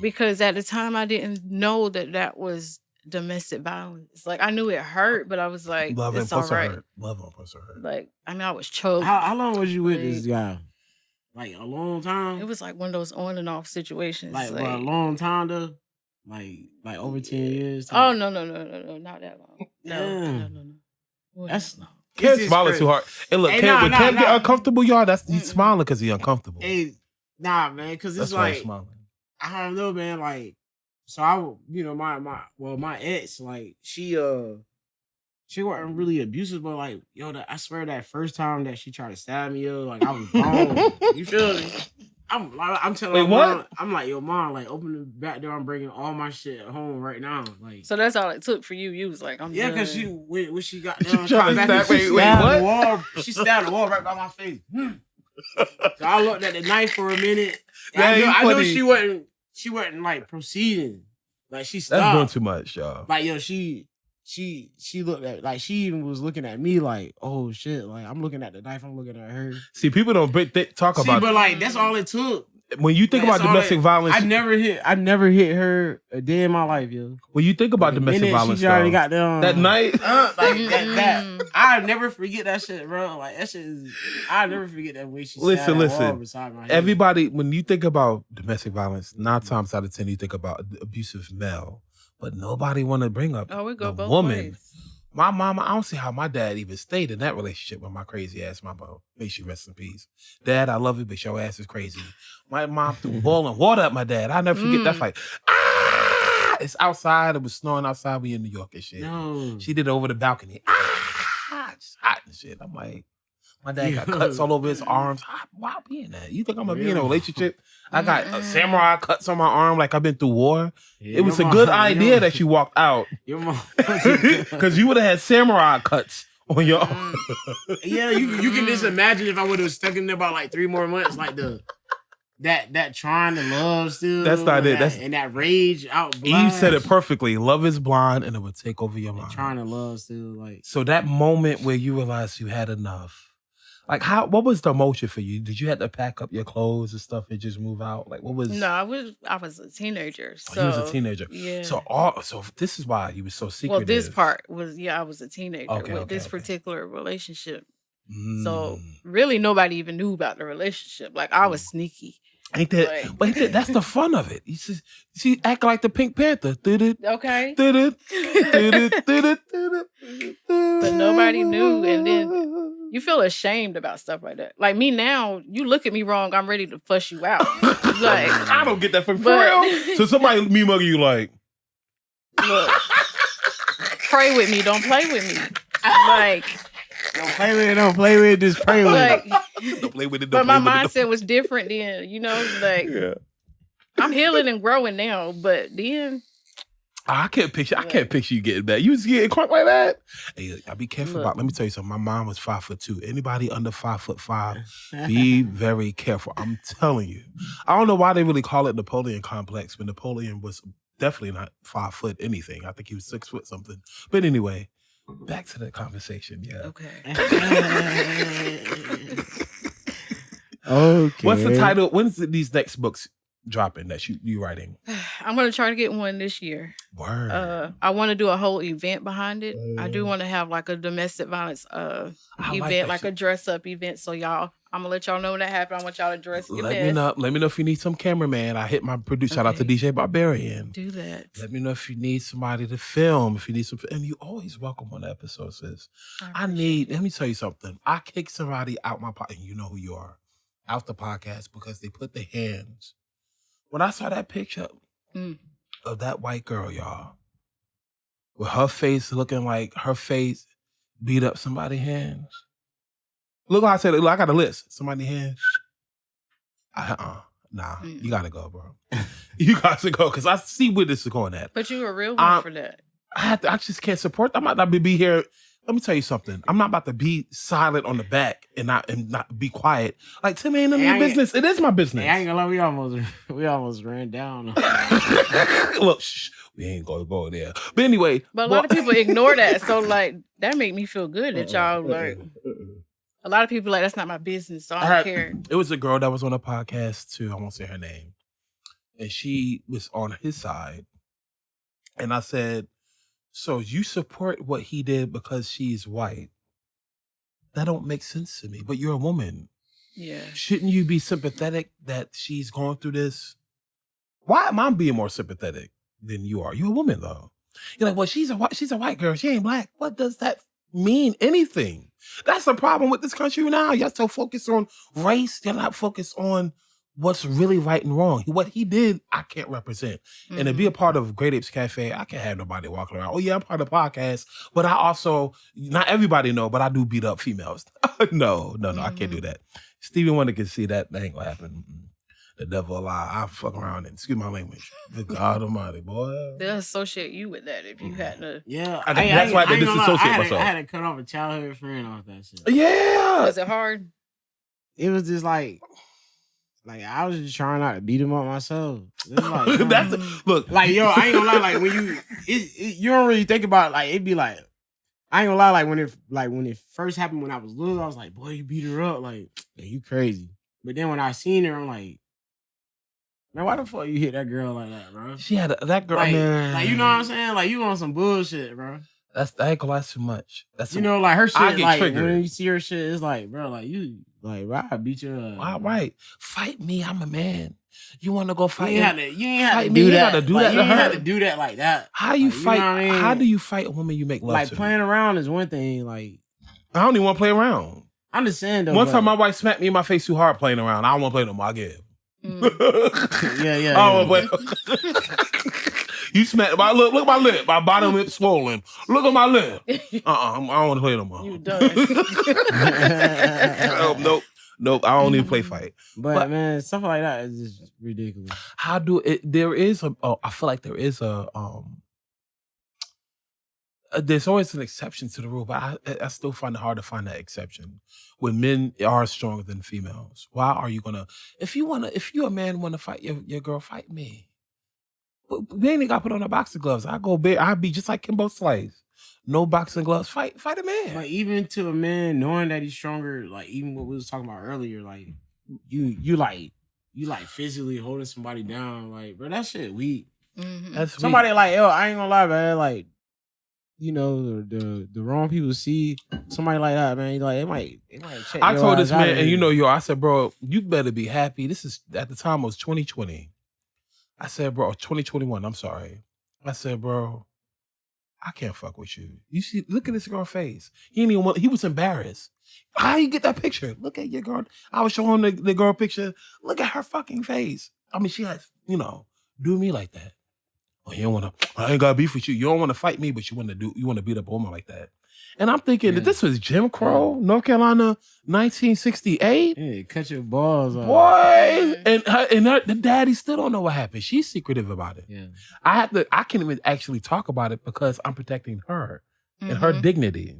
Because at the time, I didn't know that was domestic violence. Like, I knew it hurt, but I was like, it's all right. Love him, plus hurt. Like, I mean, I was choked. How long was you with this guy? Like, a long time? It was like one of those on and off situations. Like a long time, though? Like over 10 years? Oh, no, not that long. No. That's Can't smile too hard. And look, Cam get uncomfortable, y'all. He's smiling because he's uncomfortable. Hey, nah, man, because it's like I don't know, man. Like, so my ex, like she wasn't really abusive, but like I swear that first time that she tried to stab me, like I was wrong. You feel me? I'm telling Wait, my what? mom, I'm like, yo, mom, like, open the back door. I'm bringing all my shit home right now. Like, So that's all it took for you. You was like, I'm yeah, done. because when she got She done, trying to stab- wait, what? the wall. She stabbed the wall right by my face. So I looked at the knife for a minute. I knew she wasn't like proceeding. Like she stopped. That's doing too much, y'all. Like yo, she looked at, like she even was looking at me like, oh shit, like I'm looking at the knife, I'm looking at her. See, people don't talk about. But like that's all it took. When you think about domestic violence, I never hit her a day in my life, yo. When you think about domestic violence, she got them, that night, like that. I never forget that shit, bro. Like that shit is. I never forget that way she. Listen. Beside my head. Everybody, when you think about domestic violence, 9 times out of 10, you think about abusive male, but nobody want to bring up we go the both woman. ways. My mama, I don't see how my dad even stayed in that relationship with my crazy ass mama. May she rest in peace. Dad, I love you, but your ass is crazy. My mom threw boiling water at my dad. I'll never forget that fight. Ah! It's outside. It was snowing outside. We in New York and shit. No. She did it over the balcony. Ah! It's hot and shit. I'm like, my dad got cuts all over his arms. Why be in that? You think I'm gonna be in a relationship? I got samurai cuts on my arm like I've been through war. Yeah, it was a good idea that you walked out. Your mom. Because you would have had samurai cuts on your arm. Yeah, you can just imagine if I would have stuck in there about like 3 more months, like that trying to love still. That's not it. And that rage out. Eve said it perfectly. Love is blind and it will take over your mind. Trying to love still, like. So that moment where you realized you had enough. Like what was the emotion for you? Did you have to pack up your clothes and stuff and just move out? Like what was? No, I was a teenager. So you was a teenager. Yeah. So this is why you were so secretive. Well, this part was I was a teenager with this particular relationship. So really nobody even knew about the relationship. Like I was sneaky. Ain't that? But that's the fun of it. She act like the Pink Panther. Okay. But nobody knew, and then you feel ashamed about stuff like that. Like me now, you look at me wrong, I'm ready to fuss you out. Like I don't get that for real. So somebody me mugger you like, look, pray with me, don't play with me. Like don't play with it, just pray with it. Don't play with it. But my mindset was different then, like I'm healing and growing now, but then I can't picture you getting that. You was getting caught like that. Hey, I be careful about. Let me tell you something. My mom was 5'2". Anybody under 5'5", be very careful. I'm telling you. I don't know why they really call it Napoleon complex, but Napoleon was definitely not 5 foot anything. I think he was 6 foot something. But anyway, back to the conversation. Yeah. Okay. Okay. What's the title? When's these next books dropping that you writing? I'm gonna try to get one this year. Word. I want to do a whole event behind it. I do want to have like a domestic violence event, like a dress up event. So y'all, I'm gonna let y'all know when that happens. I want y'all to dress. Let me know if you need some cameraman. I hit my producer. Shout out to DJ Barbarian. Do that. Let me know if you need somebody to film. If you need some, and you always welcome on the episode, sis. Let me tell you something. I kick somebody out my podcast, and you know who you are, out the podcast because they put their hands. When I saw that picture of that white girl, y'all, with her face looking like her face beat up somebody's hands. Look, I said, look, I got a list. Somebody's hands. Nah, you gotta go, bro. You got to go because I see where this is going at. But you a real one for that. I just can't support. I might not be here. Let me tell you something. I'm not about to be silent on the back and not be quiet. Like Tim ain't in your business. It is my business. Hey, I ain't gonna lie. We almost ran down. Look, we ain't gonna go there. But anyway, a lot of people ignore that. So like that make me feel good that y'all like. A lot of people like that's not my business. So I don't care. It was a girl that was on a podcast too. I won't say her name, and she was on his side, and I said, so you support what he did because she's white? That don't make sense to me. But you're a woman. Yeah. Shouldn't you be sympathetic that she's going through this? Why am I being more sympathetic than you are? You're a woman though. You're like, well, she's a white girl. She ain't black. What does that mean? Anything? That's the problem with this country now. You're so focused on race. You're not focused on what's really right and wrong. What he did, I can't represent. And to be a part of Great Apes Cafe, I can't have nobody walking around. Oh yeah, I'm part of the podcast, but I also, not everybody know, but I do beat up females. No, I can't do that. Stevie Wonder can see that. That ain't gonna happen. the devil a lie. I fuck around and excuse my language. Good God Almighty, boy. They'll associate you with that if you had to. Yeah, That's why they disassociate myself. I had to cut off a childhood friend off that shit. Yeah. Was it hard? It was just like I was just trying not to beat him up myself. It was like, That's look. Like, yo, I ain't gonna lie. Like, when you don't really think about it, like, it'd be like, I ain't gonna lie. Like when it first happened when I was little, I was like, boy, you beat her up. Like, man, you crazy. But then when I seen her, I'm like, man, why the fuck you hit that girl like that, bro? She had that girl. Like, Man. like, you know what I'm saying? Like, you on some bullshit, bro. I ain't gonna lie too much. That's you know, like her shit. I get like triggered. when you see her shit, it's like, bro, like you, like, bro, I beat you up. All right, fight me. I'm a man. You want to go fight? You ain't had to do that. You ain't had to do that like that. How you like, fight? You know what I mean? How do you fight a woman you make love like to? Playing around is one thing. Like I don't even want to play around. I'm just saying though. One time my wife smacked me in my face too hard playing around. I don't want to play no more. I give. Yeah. I don't want to play. You smacked my lip. Look at my lip. My bottom lip swollen. Look at my lip. I don't want to play no more. You done. Nope. I don't even play fight. But man, stuff like that is just ridiculous. How do it? There is a. I feel like there is a. There's always an exception to the rule, but I still find it hard to find that exception when men are stronger than females. Why are you gonna? If you a man wanna fight your girl, fight me. We ain't got to put on the boxing gloves. I go big. I be just like Kimbo Slice. No boxing gloves. Fight a man. Like even to a man knowing that he's stronger, like even what we was talking about earlier, like you like physically holding somebody down, like bro, that shit weak. Mm-hmm. That's somebody weak. like, yo, I ain't gonna lie, man. Like, you know, the wrong people see somebody like that, man. Like it might check. I told this man, and I said, bro, you better be happy. This is at the time it was 2020. I said, bro, 2021. I'm sorry. I said, bro, I can't fuck with you. You see, look at this girl's face. He was embarrassed. How you get that picture? Look at your girl. I was showing the girl picture. Look at her fucking face. I mean, she has, do me like that. Oh, you don't want to. I ain't got beef with you. You don't want to fight me, but you want to beat up a woman like that. And I'm thinking that this was Jim Crow, North Carolina, 1968. Yeah, cut your balls off. Boy, the daddy still don't know what happened. She's secretive about it. Yeah, I can't even actually talk about it because I'm protecting her and her dignity.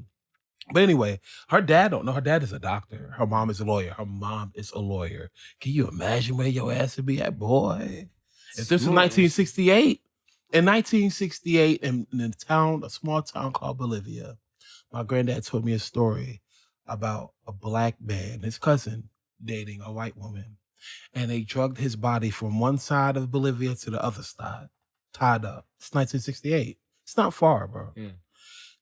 But anyway, her dad don't know. Her dad is a doctor. Her mom is a lawyer. Can you imagine where your ass would be at, boy? If this was 1968, in 1968, in a small town called Bolivia, my granddad told me a story about a black man, his cousin, dating a white woman. And they drugged his body from one side of Bolivia to the other side, tied up. It's 1968. It's not far, bro. Yeah.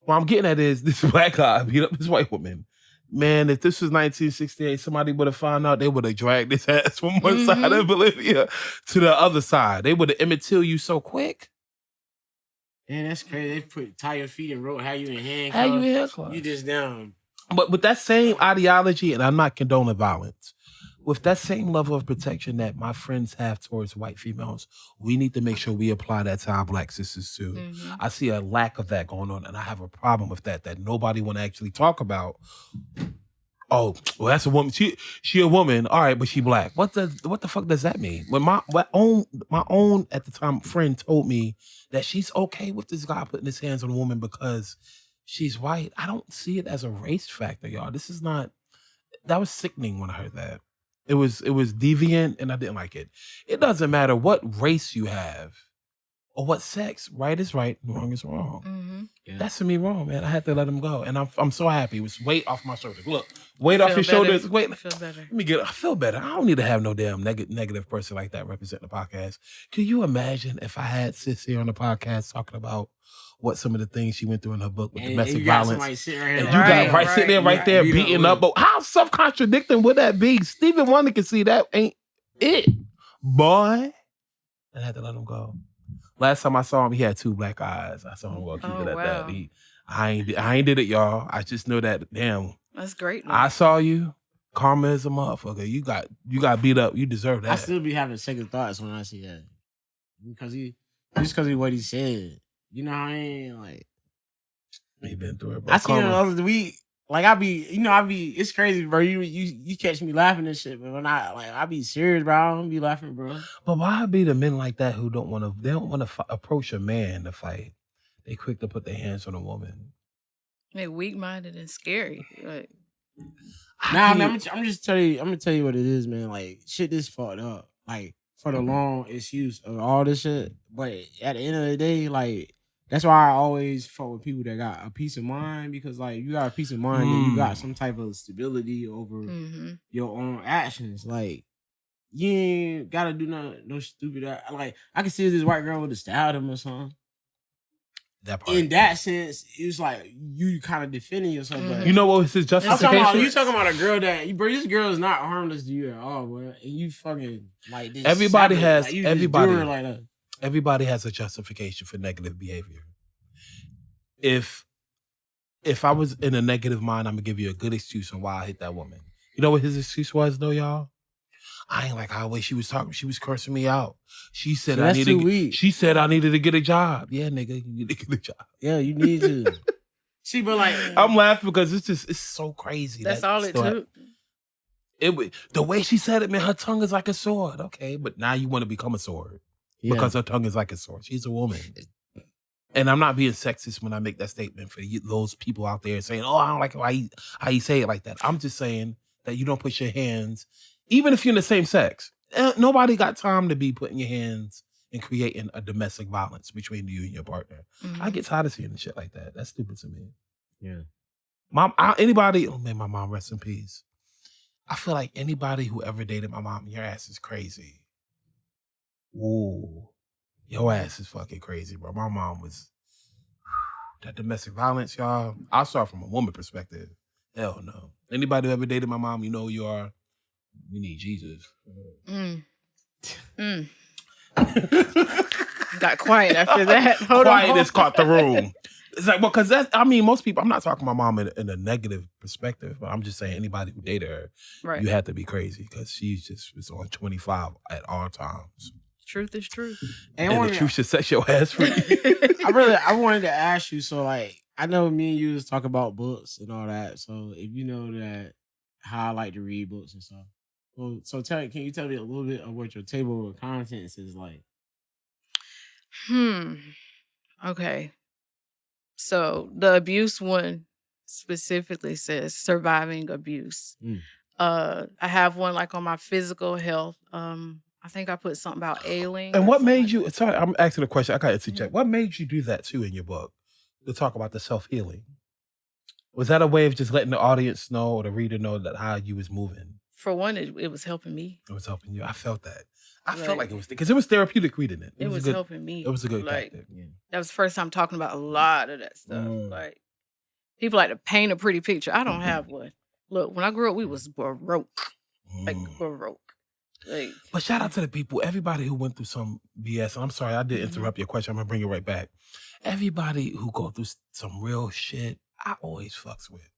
What I'm getting at is this black guy beat up this white woman. Man, if this was 1968, somebody would have found out, they would have dragged his ass from one side of Bolivia to the other side. They would have Emmett Till you so quick. Man, that's crazy. They tie your feet and rope, have you in handcuffs. You just down. But with that same ideology, and I'm not condoning violence, with that same level of protection that my friends have towards white females, we need to make sure we apply that to our black sisters too. I see a lack of that going on, and I have a problem with that nobody want to actually talk about. Oh, well, that's a woman. She a woman, all right, but she black. What the fuck does that mean? When my own at the time friend told me that she's okay with this guy putting his hands on a woman because she's white, I don't see it as a race factor, y'all. This is not. That was sickening when I heard that. It was deviant, and I didn't like it. It doesn't matter what race you have or what sex. Right is right, wrong is wrong. Yeah. That's to me wrong, man. I had to let him go, and I'm so happy. It was weight off my shoulders. Look, weight off your shoulders. Wait, I feel better. I feel better. I don't need to have no damn negative person like that represent the podcast. Can you imagine if I had sis here on the podcast talking about what some of the things she went through in her book with domestic violence? And you got sitting there right there beating up. But how self-contradicting would that be? Stephen Wonder can see that ain't it, boy. I had to let him go. Last time I saw him, he had 2 black eyes. I saw him go keep it at that. I ain't did it, y'all. I just know that. Damn, that's great. I saw you. Karma is a motherfucker. You got beat up. You deserve that. I still be having second thoughts when I see that because of what he said. You know what I mean? Like he been through it, bro. I seen him the other week. like I be, it's crazy, bro. You catch me laughing and shit, but when I be serious, bro. I don't be laughing, bro. But why be the men like that who don't want to approach a man to fight? They quick to put their hands on a woman. They weak-minded and scary. Like, nah, man, I'm just tell you. I'm gonna tell you what it is, man. Like shit, is fucked up. Like for the long excuse of all this shit, but at the end of the day, like. That's why I always fuck with people that got a peace of mind, because like you got a peace of mind and you got some type of stability over your own actions. Like you ain't gotta do no stupid. Like I can see this white girl would have stabbed him or something. That part. In that sense, it's like you kind of defending yourself. But you know what was his justification? You talking about a girl that bro, this girl is not harmless to you at all, bro. And you fucking like this. Everybody has like, everybody has a justification for negative behavior. If I was in a negative mind, I'm gonna give you a good excuse on why I hit that woman. You know what his excuse was though, y'all? I ain't like how the way she was talking. She was cursing me out. She said I needed to get a job. Yeah, nigga, you need to get a job. Yeah, you need to. See, but like I'm laughing because it's so crazy. That's all it took. The way she said it, man, her tongue is like a sword. Okay, but now you want to become a sword because her tongue is like a sword. She's a woman. And I'm not being sexist when I make that statement for those people out there saying, oh, I don't like how you say it like that. I'm just saying that you don't put your hands, even if you're in the same sex. Nobody got time to be putting your hands and creating a domestic violence between you and your partner. I get tired of seeing shit like that. That's stupid to me. Yeah. Mom, may my mom rest in peace. I feel like anybody who ever dated my mom, your ass is crazy. Ooh. Your ass is fucking crazy, bro. My mom was that domestic violence, y'all. I'll start from a woman perspective. Hell no. Anybody who ever dated my mom, you know who you are. You need Jesus. Got quiet after that. Quietness caught the room. It's like, well, because most people, I'm not talking my mom in a negative perspective, but I'm just saying anybody who dated her, you had to be crazy because she just was on 25 at all times. Truth is truth. And the truth should set your ass free. I wanted to ask you, so like, I know me and you was talking about books and all that. So if you know that how I like to read books and stuff. Well, so can you tell me a little bit of what your table of contents is like? Okay. So the abuse one specifically says surviving abuse. I have one like on my physical health. I think I put something about ailing. And what made you, sorry, I'm asking a question. I got to interject. What made you do that too in your book? To talk about the self-healing? Was that a way of just letting the audience know or the reader know that how you was moving? For one, it was helping me. It was helping you. I felt that. I felt like it was, because it was therapeutic reading it. It was helping me. It was a good tactic. That was the first time talking about a lot of that stuff. Like, people like to paint a pretty picture. I don't have one. Look, when I grew up, we was baroque. Like, baroque. Like, but shout out to the people, everybody who went through some BS. And I'm sorry, I did interrupt your question. I'm going to bring it right back. Everybody who go through some real shit, I always fucks with.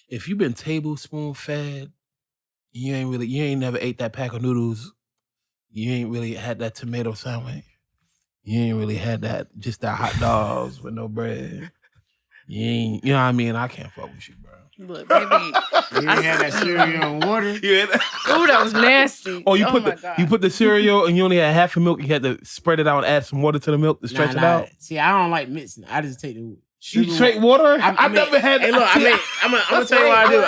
If you've been tablespoon fed, you ain't never ate that pack of noodles. You ain't really had that tomato sandwich. You ain't really had just that hot dogs with no bread. You ain't, you know what I mean? I can't fuck with you, bro. Look, baby. You ain't had that cereal and water? Ooh, that was nasty. Oh, you put the cereal and you only had half a milk. You had to spread it out and add some water to the milk to stretch it out. See, I don't like mixing. I just take the sugar. You straight water? I never had. Hey, look, I'm gonna tell you what I do.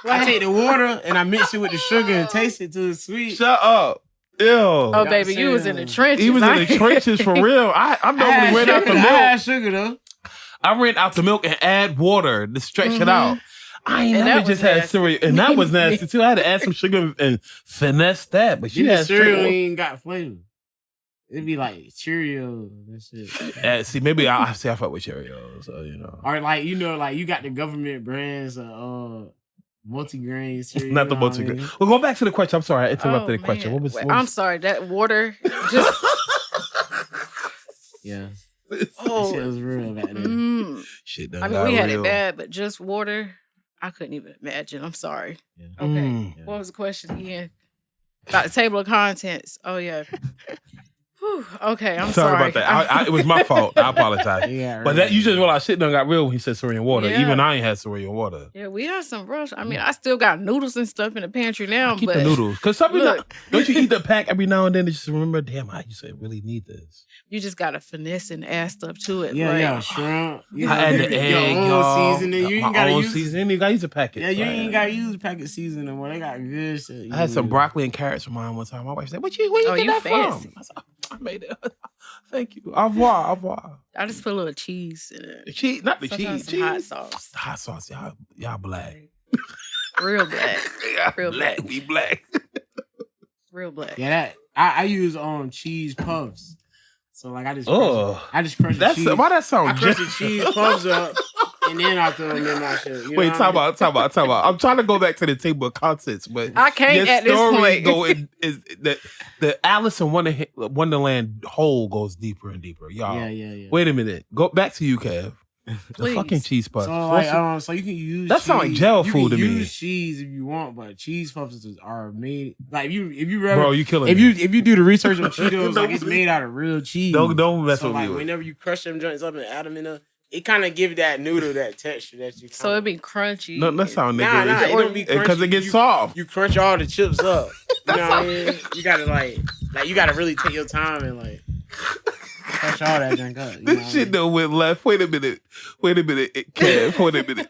I take the water and I mix it with the sugar and taste it till it's sweet. Shut up. Ew. Oh, baby, you was in the trenches. He was in the trenches for real. I normally ran out the milk. I had sugar though. I ran out the milk and add water to stretch it out. I ain't never just had cereal. And that was nasty too. I had to add some sugar and finesse that. But she had cereal ain't got flavor. It'd be like Cheerios and shit. See, maybe I fuck with Cheerios. So, you know. Or like, you know, like you got the government brands of multigrain cereal. Not the multigrain. Well, go back to the question. I'm sorry. I interrupted the question. What was I'm sorry. That water just... Yeah. Oh, shit was real back then. Shit I mean, we had it bad, but just water, I couldn't even imagine. I'm sorry. Yeah. Okay. What was the question again? About the table of contents. Oh, yeah. Whew, okay, I'm Sorry about that. It was my fault. I apologize. Yeah, But that you just realized shit done got real when he said Syrian water. Yeah. Even I ain't had Syrian water. Yeah, we had some rush. I mean, I still got noodles and stuff in the pantry now. I keep but the noodles. Because look. don't you eat the pack every now and then to just remember, damn, I used to really need this. You just gotta finesse and add stuff to it. Yeah, like, yeah, shrimp. You I add the egg, y'all. seasoning. You ain't My gotta own use seasoning. You gotta use a packet. Yeah, you right? ain't gotta use packet seasoning no more. They got good shit. I had some broccoli and carrots from mine one time. My wife said, where you Oh, get you that fancy. from? I said, I made it. Thank you. Au revoir. Au revoir. I just put a little cheese in it. The cheese, not the Sometimes cheese. some hot Cheese. sauce. The hot sauce. Y'all black. Real black. Yeah, Real black. We black. Real black. Yeah, that I use cheese puffs. So like I just Oh, crush the cheese. Why that sound? I crush the cheese puffs up and then I throw them in my shit. You Wait, know talk what about. I'm trying to go back to the table of contents, but I can't your at this story point. is the Alice in Wonderland hole goes deeper and deeper, y'all. Yeah. Wait a minute. Go back to you, Kev. The Please. fucking cheese puffs. So like so you can use That cheese. sound like jail you food can to me. use cheese if you want, but cheese puffs are made like if you read, Bro, you killing if me. you do the research on Cheetos, like it's made out of real cheese. Don't mess so with like me. whenever you crush them joints up and add them in there, it kind of give that noodle that texture that you. So it'd be crunchy. No, that sound Nah, nigga. it don't be crunchy. Because it gets soft. You crunch all the chips up. You know what I mean? You gotta like you gotta really take your time and like crunch all that junk up. You know This shit done went left. Wait a minute, Kev. Wait a minute.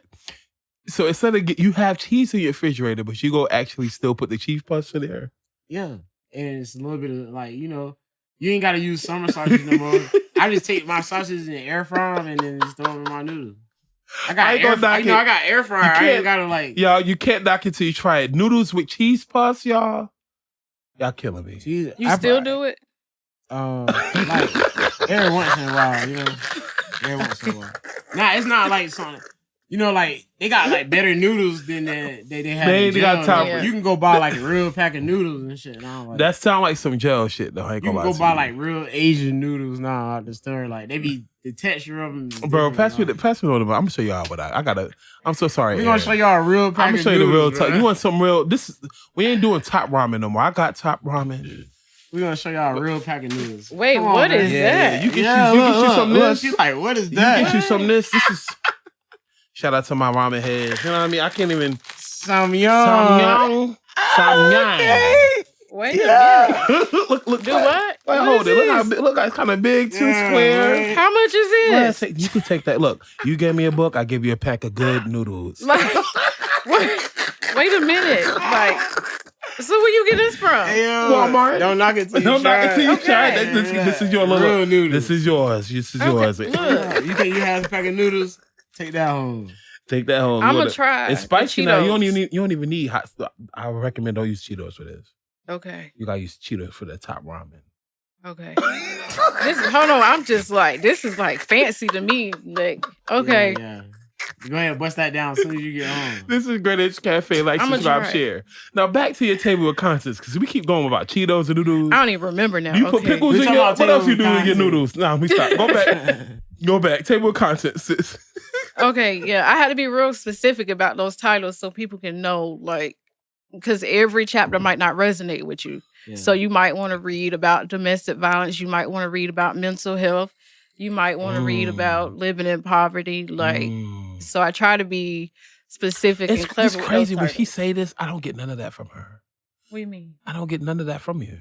So instead of you have cheese in your refrigerator, but you go actually still put the cheese puffs in there. Yeah, and it's a little bit of like you ain't gotta use summer sausage no more. I just take my sausages in the air fryer and then just throw them in my noodles. I got I got air fryer. I ain't gotta like y'all. You can't knock it till you try it. Noodles with cheese puffs, y'all. Y'all killing me. Cheese, You still do it? Like every once in a while, every once in a while. Nah, it's not like something. Like they got like better noodles than they have. They got top. Yeah. You can go buy like a real pack of noodles and shit. And I don't like That sound like some gel shit though. I ain't you gonna can lie go buy to like real Asian noodles now at the store. Like they be the texture of them. Bro, pass me on the. I'm gonna show y'all what I gotta. I'm so sorry. We're gonna show y'all a real pack I'm gonna of show you the real. noodles, Top. man. You want some real? We ain't doing top ramen no more. I got top ramen. We're gonna show y'all a real pack of noodles. Wait, Come on, what man. is that? You can shoot some of this. She's like, what is You that? get you some of this. This is. Shout out to my ramen heads. You know what I mean? I can't even. Samyang. Samyang. Wait a minute. look. Do what? Wait, What hold is it. this? Look how it's kind of big, too Yeah, square. man. How much is Well, this? you can take that. Look, you gave me a book. I give you a pack of good noodles. Like, wait a minute. Like, so where you get this from? Hey, Walmart. Don't knock it till you Don't knock it till you try it. Okay. This is your Real little. noodles. This is yours. This is Okay, yours. look. You think you have a pack of noodles? Take that home. Take that home. I'm gonna try. It's the spicy now. You Cheetos. don't even need hot. I recommend don't use Cheetos for this. Okay. You gotta use Cheetos for the top ramen. Okay. Hold on. I'm just like, this is like fancy to me. Like, okay. Yeah. Go ahead, bust that down as soon as you get home. This is Great Apes Cafe. Like, I'ma subscribe, try. share. Now back to your table of contents because we keep going about Cheetos and noodles. I don't even remember now. You put Okay. pickles We in talking your. about What else table you do of in your contents. noodles? Nah, we stop. Go back. Go back. Table of contents, sis. Okay, yeah, I had to be real specific about those titles so people can know, like, because every chapter might not resonate with you. Yeah. So you might want to read about domestic violence. You might want to read about mental health. You might want to read about living in poverty. Like, so I try to be specific and clever. It's with crazy those when she titles. say this. I don't get none of that from her. What do you mean? I don't get none of that from you.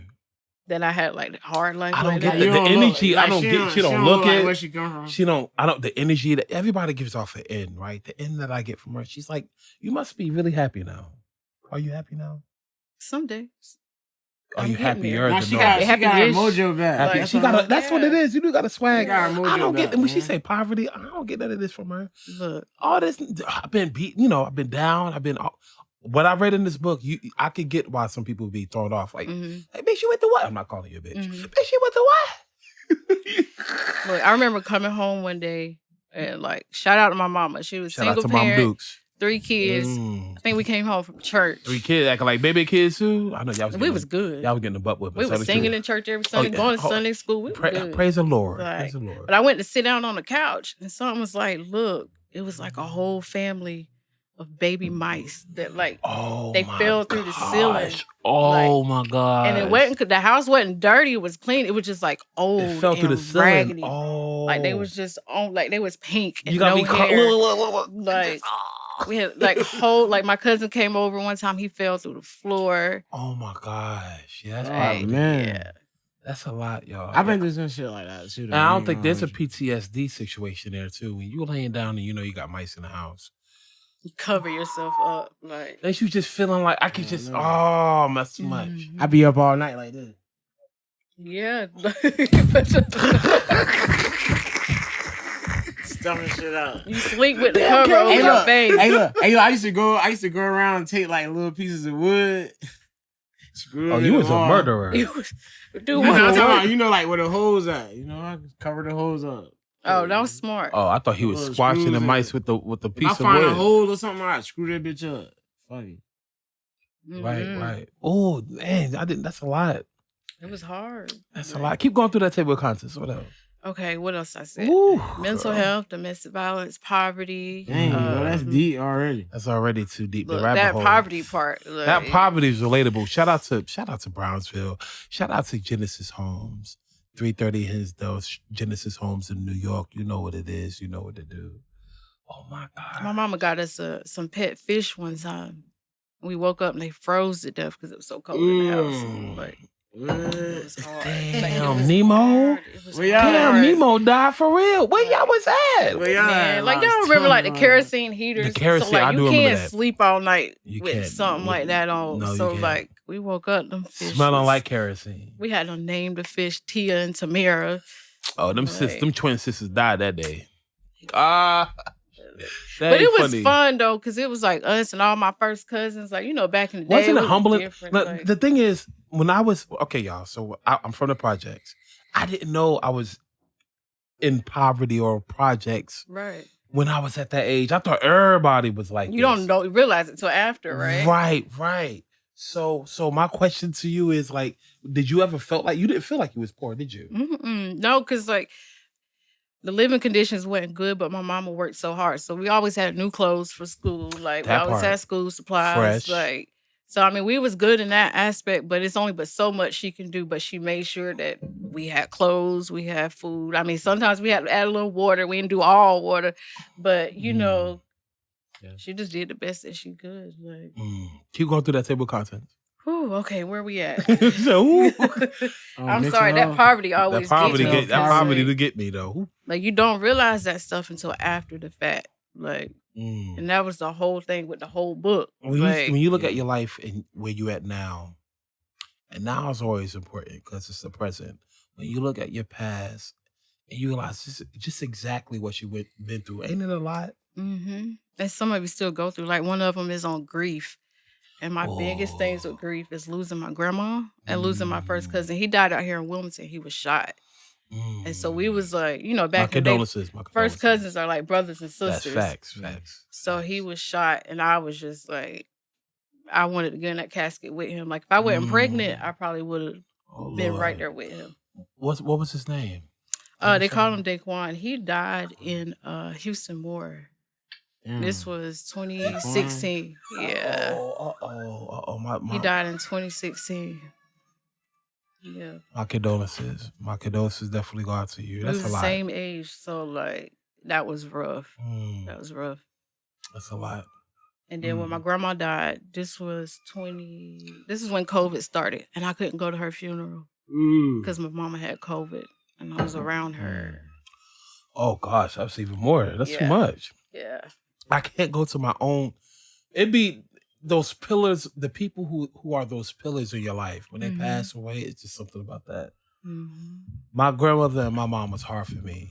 That I had like hard life. I don't like get that? the You don't energy. look- I like, don't she get. She don't look look like it. where she come from. She don't. I don't. The energy that everybody gives off the end, right? The end that I get from her. She's like, you must be really happy now. Are you happy now? Some days. Are I'm you getting happier there. Now than she normal? got her Happy-ish. mojo back. Happy. Like, She got. That's what it yeah. is. You do got a swag. She got her I don't mojo get back, when she man. say poverty. I don't get none of this from her. Look, All this. I've been beat. I've been down. I've been. What I read in this book, I could get why some people be thrown off. Like, mhm, hey, bitch, you went to what? I'm not calling you a bitch. mhm. Bitch, you went to what? Look, I remember coming home one day and like shout out to my mama. She was Shout out single to Mom parent, Dukes. 3 kids. I think we came home from church. 3 kids acting like baby kids too. I know y'all was. We was good. Y'all was getting the butt whipping. We was singing in church every Sunday, yeah. going to Sunday school. We was good. Praise the Lord. Like, Praise the Lord. But I went to sit down on the couch and someone was like, look, it was like a whole family of baby mice that like Oh they my fell through the ceiling. gosh. Oh my god. And it wasn't, the house wasn't dirty, it was clean. It was just like old It fell through the and ceiling. raggedy. Oh. Like they was just on, like they was pink and You got no me hair. look. Like we had like whole, like my cousin came over one time, he fell through the floor. Oh my gosh. Yeah, that's Oh, probably man. Yeah. That's a lot, y'all. I've been through some shit like that too. And I don't think there's a PTSD situation there too. When you laying down and you know you got mice in the house. You cover yourself up, like. Ain't you just feeling like I could Yeah, just no. that's too much. I be up all night like this. Yeah. Stuffing shit out. You sleep with the cover over your face. Hey look, I used to go around and take like little pieces of wood. Oh, you was a murderer. Do I'm what? talking about, you know, like where the holes at. You know, I cover the holes up. Oh, that was smart. Oh, I thought he was Little squashing the screws mice in. with the If I piece of find a wood. hole or something, I screw that bitch up. Fuck it. Right. Oh, man, that's a lot. It was hard. That's a lot. Keep going through that table of contents. What else? Okay, what else I said? Ooh, Mental girl. health, domestic violence, poverty. Dang, bro, that's deep already. That's already too deep. Look, the rabbit that hole. poverty part. Look, That poverty is relatable. Shout out to Brownsville. Shout out to Genesis Homes. 330 Hinsdale, Genesis Homes in New York. You know what it is. You know what to do. Oh my God. My mama got us some pet fish one time. We woke up and they froze to death because it was so cold in the house. Like, it was hard. Damn, Nemo. Damn, Nemo died for real. Where y'all was at? Man, like y'all remember like the kerosene heaters? The kerosene, so like I do you remember can't that. sleep all night You with can't. something like that on. No, you So can't. like we woke up, them fish Smelling was- like kerosene. We had to name the fish Tia and Tamara. Oh, them Like- them twin sisters died that day. Ah. But it was fun though, because it was like us and all my first cousins. Like, you know, back in the day. Wasn't it was humbling? different, Look, like- the thing is, when I was okay, y'all. So I'm from the projects. I didn't know I was in poverty or projects Right. when I was at that age. I thought everybody was like You this. don't realize it till after, right? Right. So my question to you is like, did you ever felt like you didn't feel like you was poor? Did you? Mm-mm. No, because like the living conditions weren't good, but my mama worked so hard. So we always had new clothes for school. Like That we always part. had school supplies. Fresh. Like, so I mean, we was good in that aspect, but it's only but so much she can do. But she made sure that we had clothes, we had food. I mean, sometimes we had to add a little water. We didn't do all water, but you know, Yeah. she just did the best that she could. Like, Keep going through that table of contents. whew, okay, where we at? So, ooh. I'm mental sorry, that health. poverty always that poverty gets me. get that poverty to Like, get me though. Ooh. like you don't realize that stuff until after the fact. Like, and that was the whole thing with the whole book. When Like, you look at your life and where you at now, and now is always important because it's the present. When you look at your past and you realize just exactly what you been through, ain't it a lot? mm-hmm. And some of you still go through. Like one of them is on grief. And my biggest things with grief is losing my grandma and losing my first cousin. He died out here in Wilmington. He was shot. And so we was like, you know, back in the day, my condolences. first cousins are like brothers and That's sisters. facts. So he was shot, and I was just like, I wanted to get in that casket with him. Like if I wasn't pregnant, I probably would have been right there with him. What was his name? They call him Daquan. He died in Houston Moore. This was 2016. Yeah. He died in 2016. Yeah. My condolences. My condolences definitely go out to you. We That's was a the lot. same age, so like that was rough. That was rough. That's a lot. And then when my grandma died, this is when COVID started, and I couldn't go to her funeral because my mama had COVID, and I was around her. Oh gosh, that's even more. That's too much. Yeah. I can't go to my own. It'd be those pillars, the people who are those pillars in your life. When they pass away, it's just something about that. My grandmother and my mom was hard for me.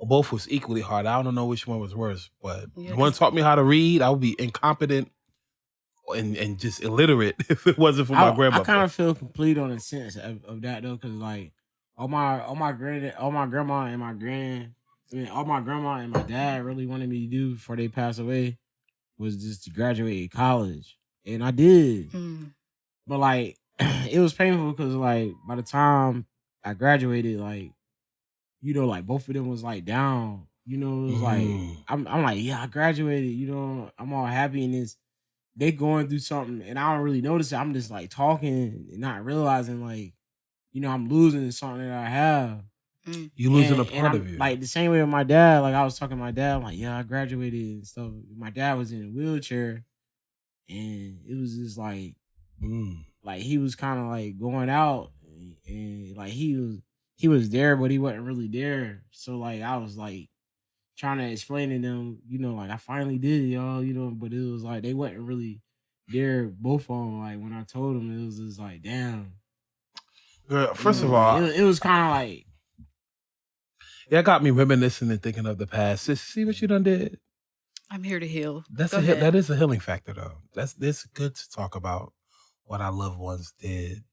Both was equally hard. I don't know which one was worse, but the one taught me how to read. I would be incompetent and just illiterate if it wasn't for my grandmother. I kind of feel complete on the sense of that though, because like all my grandma and my dad really wanted me to do before they passed away was just to graduate college, and I did. But like it was painful because like by the time I graduated, like you know, like both of them was like down You know, it was like I'm like, yeah, I graduated. You know, I'm all happy, and they going through something, and I don't really notice it. I'm just like talking and not realizing, like, you know, I'm losing something that I have. You losing a And part I'm of you. like the same way with my dad. Like I was talking to my dad, I'm like, yeah, I graduated and stuff. My dad was in a wheelchair, and it was just like he was kind of like going out, and like he was there, but he wasn't really there. So like I was like trying to explain to them, you know, like I finally did it, y'all, you know, but it was like they wasn't really there, both of them. Like when I told them, it was just like, damn. Girl, first of Like, all, it was kind of like, that got me reminiscing and thinking of the past. Just see what you done did. I'm here to heal. That is a healing factor, though. It's good to talk about what our loved ones did.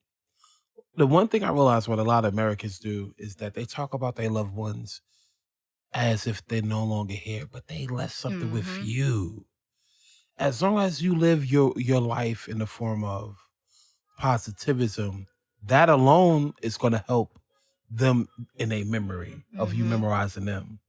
The one thing I realize what a lot of Americans do is that they talk about their loved ones as if they're no longer here, but they left something with you. As long as you live your life in the form of positivism, that alone is going to help them in a memory of you memorizing them.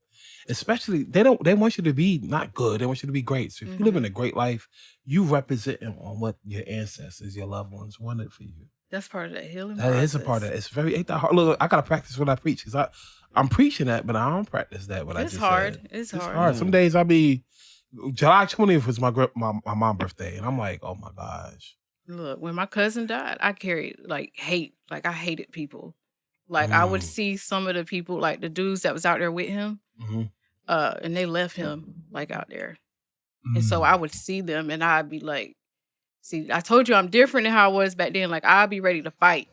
Especially, they want you to be not good, they want you to be great. So if you live in a great life, you represent them on what your ancestors, your loved ones wanted for you. That's part of that healing That process. is a part of it. It's ain't that hard. Look, I gotta practice what I preach, because I'm preaching that, but I don't practice that. It's hard. It's hard. Hard. Some days I'll be July 20th was my mom's birthday, and I'm like, oh my gosh. Look, when my cousin died, I carried like hate. Like I hated people. Like I would see some of the people, like the dudes that was out there with him, and they left him like out there. And so I would see them, and I'd be like, see, I told you I'm different than how I was back then. Like I'd be ready to fight.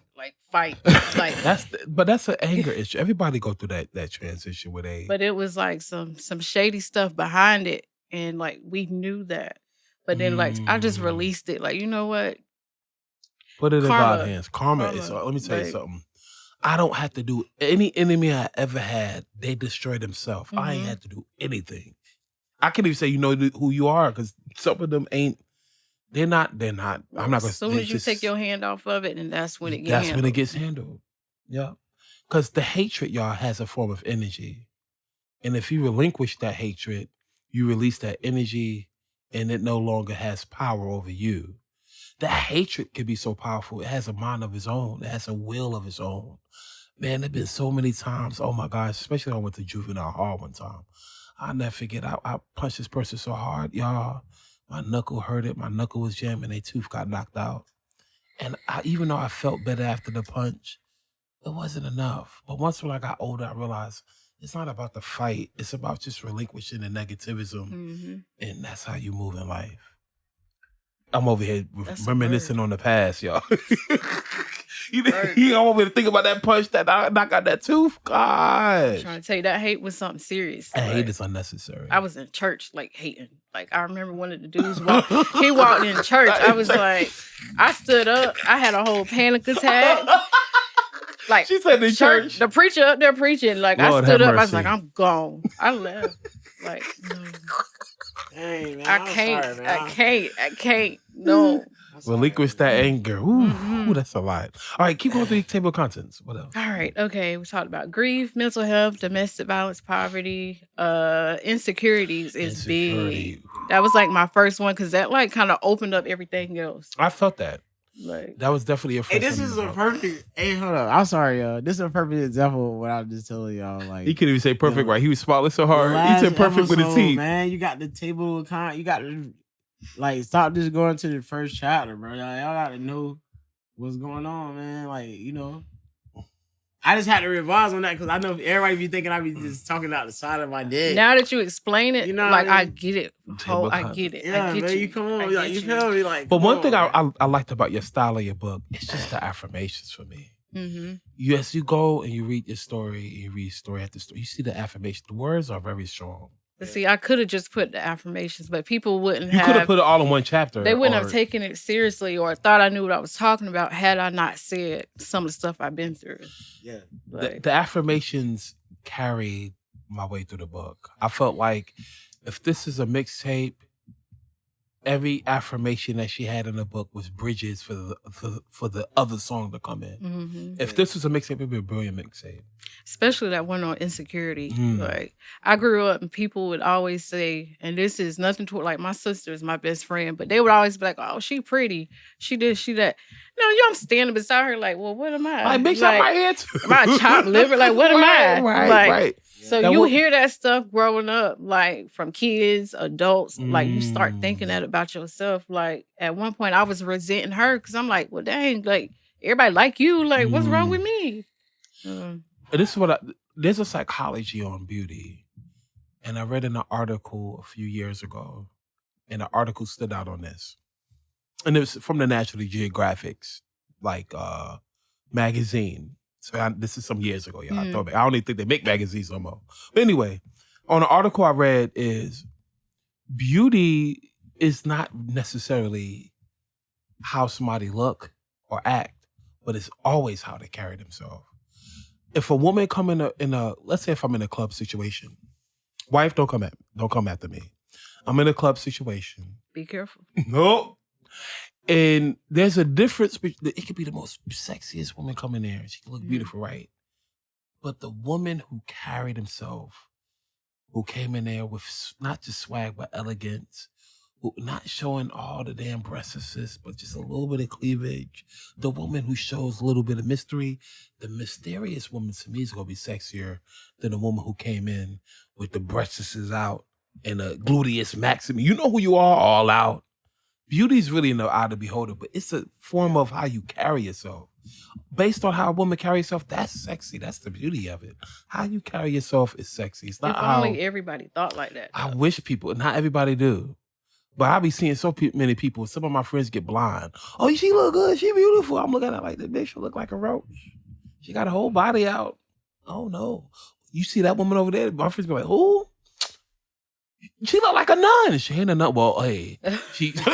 Like that's an anger issue. Everybody go through that transition with age. But it was like some shady stuff behind it, and like we knew that. But then like I just released it. Like, you know what? Put it in God's hands. Karma is. Let me tell you something. I don't have to do any enemy I ever had. They destroyed themselves. I ain't had to do anything. I can't even say you know who you are, because some of them ain't. They're not. I'm not going to. As soon as you take your hand off of it, and that's when it gets handled. That's when it gets handled. Yeah. Because the hatred, y'all, has a form of energy. And if you relinquish that hatred, you release that energy, and it no longer has power over you. That hatred can be so powerful. It has a mind of its own. It has a will of its own. Man, there's been so many times, oh my gosh, especially when I went to juvenile hall one time. I'll never forget, I punched this person so hard, y'all. My knuckle hurted. My knuckle was jammed, and their tooth got knocked out. And even though I felt better after the punch, it wasn't enough. But once when I got older, I realized it's not about the fight. It's about just relinquishing the negativism. And that's how you move in life. I'm over here reminiscing on the past, y'all. I'm over here to think about that punch that knocked out that tooth. Gosh. I'm trying to tell you, that hate was something serious. And hate is unnecessary. I was in church, like, hating. Like, I remember one of the dudes he walked in church. I was like, I stood up. I had a whole panic attack. Like, she said in church. The preacher up there preaching. Like, Lord, I stood up. I was like, I'm gone. I left. Like, no. Dang, man, I can't. No. Relinquish that anger. Ooh, that's a lot. All right, keep going through the table of contents. What else? All right. Okay. We talked about grief, mental health, domestic violence, poverty, insecurities is big. That was like my first one, because that like kind of opened up everything else. I felt that. Like, that was definitely a first. Hey, this is a perfect. Hey, hold up. I'm sorry, y'all. This is a perfect example of what I was just telling y'all. Like, he couldn't even say perfect, right? He was smiling so hard. He said perfect with his teeth. Man, you got the table of contents. You got to like stop just going to the first chapter, bro. Y'all got to know what's going on, man. Like, you know, I just had to revise on that, because I know everybody be thinking I be just talking out the side of my dick. now that you explain it, You know like what I I mean? get it. I get it. Yeah, I get man, you. you come on. I Like, get you feel me? Like, But one come thing on, I liked about your style of your book, it's just the affirmations for me. Mm-hmm. Yes, you go and you read your story, you read story after story. You see the affirmation. The words are very strong. But see, I could have just put the affirmations, but people wouldn't You have. could have put it all in one chapter. They wouldn't have taken it seriously or thought I knew what I was talking about had I not said some of the stuff I've been through. Yeah. The affirmations carried my way through the book. I felt like if this is a mixtape, every affirmation that she had in the book was bridges for the other song to come in. Mm-hmm. If this was a mixtape, it'd be a brilliant mixtape. Especially that one on insecurity. Like, I grew up and people would always say, and this is nothing to like my sister is my best friend, but they would always be like, "Oh, she pretty, she this, she that." No, I'm standing beside her like, well, what am I? Like, bitch, like, my head too. My chopped liver, like, what am I? Right. So that you hear that stuff growing up, like from kids, adults, like you start thinking that about yourself. Like at one point I was resenting her because I'm like, well, dang, like everybody like you, like what's wrong with me? This is what there's a psychology on beauty. And I read in an article a few years ago, and the article stood out on this. And it was from the National Geographic's magazine. So this is some years ago, y'all. I don't even think they make magazines no more. But anyway, on an article I read is beauty is not necessarily how somebody look or act, but it's always how they carry themselves. If a woman come in a let's say if I'm in a club situation, wife, don't come after me. I'm in a club situation. Be careful. No. And there's a difference. It could be the most sexiest woman coming there. She can look beautiful, right? But the woman who carried himself, who came in there with not just swag, but elegance, who not showing all the damn breasts, but just a little bit of cleavage. The woman who shows a little bit of mystery, the mysterious woman to me is going to be sexier than the woman who came in with the breasts out and a gluteus maximum. You know who you are, all out. Beauty is really in the eye of the beholder, but it's a form of how you carry yourself. Based on how a woman carries herself, that's sexy. That's the beauty of it. How you carry yourself is sexy. It's not if only everybody thought like that. I wish people, not everybody do. But I be seeing so many people, some of my friends get blind. Oh, she look good. She beautiful. I'm looking at her like, this bitch, she look like a roach. She got her whole body out. Oh, no. You see that woman over there? My friends be like, who? She look like a nun. She ain't a nun. Well, hey, she. Oh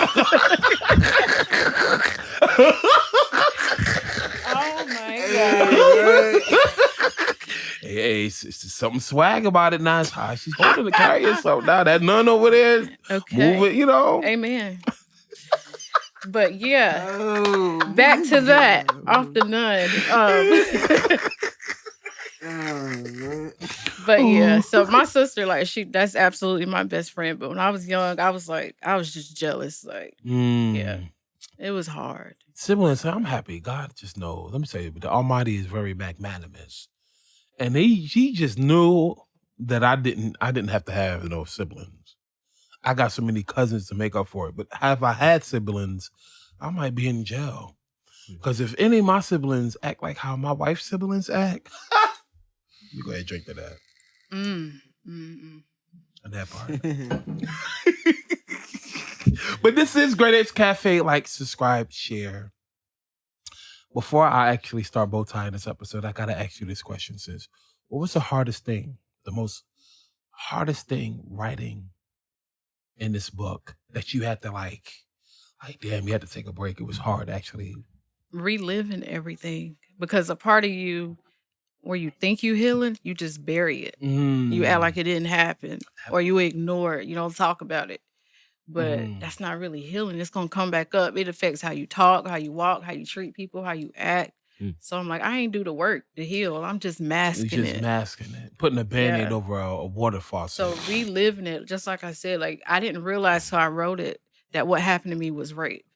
my God. Hey, it's something swag about it now. It's how she's holding to carry herself now. That nun over there, moving, you know. Amen. But yeah, back to that off the nun. But yeah, so my sister, like that's absolutely my best friend. But when I was young, I was just jealous. Like, yeah, it was hard. Siblings, I'm happy. God just knows. Let me tell you, the Almighty is very magnanimous, and he just knew that I didn't have to have no siblings. I got so many cousins to make up for it. But if I had siblings, I might be in jail. Because if any of my siblings act like how my wife's siblings act. You go ahead and drink to that. And that part. But this is Great Apes Cafe. Like, subscribe, share. Before I actually start bow tying this episode, I gotta ask you this question, sis. What was the hardest thing, the most hardest thing writing in this book that you had to like damn, you had to take a break? It was hard, actually. Reliving everything. Because a part of you, where you think you healing, you just bury it. You act like it didn't happen, or you ignore it. You don't talk about it. But that's not really healing. It's going to come back up. It affects how you talk, how you walk, how you treat people, how you act. So I'm like, I ain't do the work to heal. I'm just masking it. You're just masking it. Putting a Band-Aid over a water faucet. So reliving it, just like I said, like I didn't realize till I wrote it that what happened to me was rape.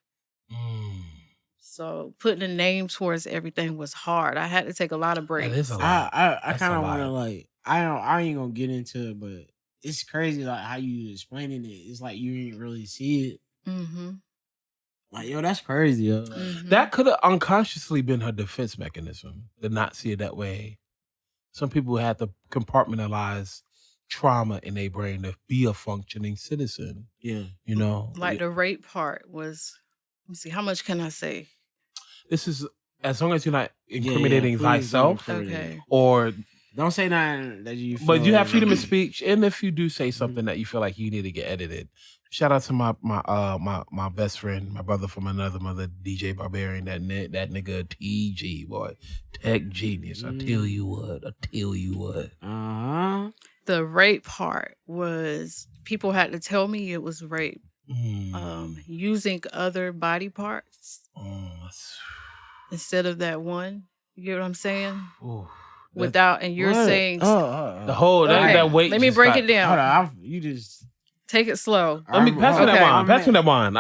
So putting a name towards everything was hard. I had to take a lot of breaks. That is a lot. I kind of want to like, I ain't gonna get into it, but it's crazy like how you explaining it. It's like you ain't really see it. Like, yo, that's crazy, yo. That could have unconsciously been her defense mechanism, to not see it that way. Some people had to compartmentalize trauma in their brain to be a functioning citizen. Yeah. You know? Like the rape part was, let me see, how much can I say? This is, as long as you're not incriminating thyself. Okay. Or don't say nothing that you feel. But you have freedom of speech, and if you do say something that you feel like you need to get edited, shout out to my best friend, my brother from another mother, DJ Barbarian, that nigga TG, boy. Tech genius. I tell you what. The rape part was, people had to tell me it was rape. using other body parts instead of that one. You get what I'm saying? Without, and you're saying the whole that weight. Let me break it down. Hold on, you just take it slow. Let me pass me that wine. Pass me that wine.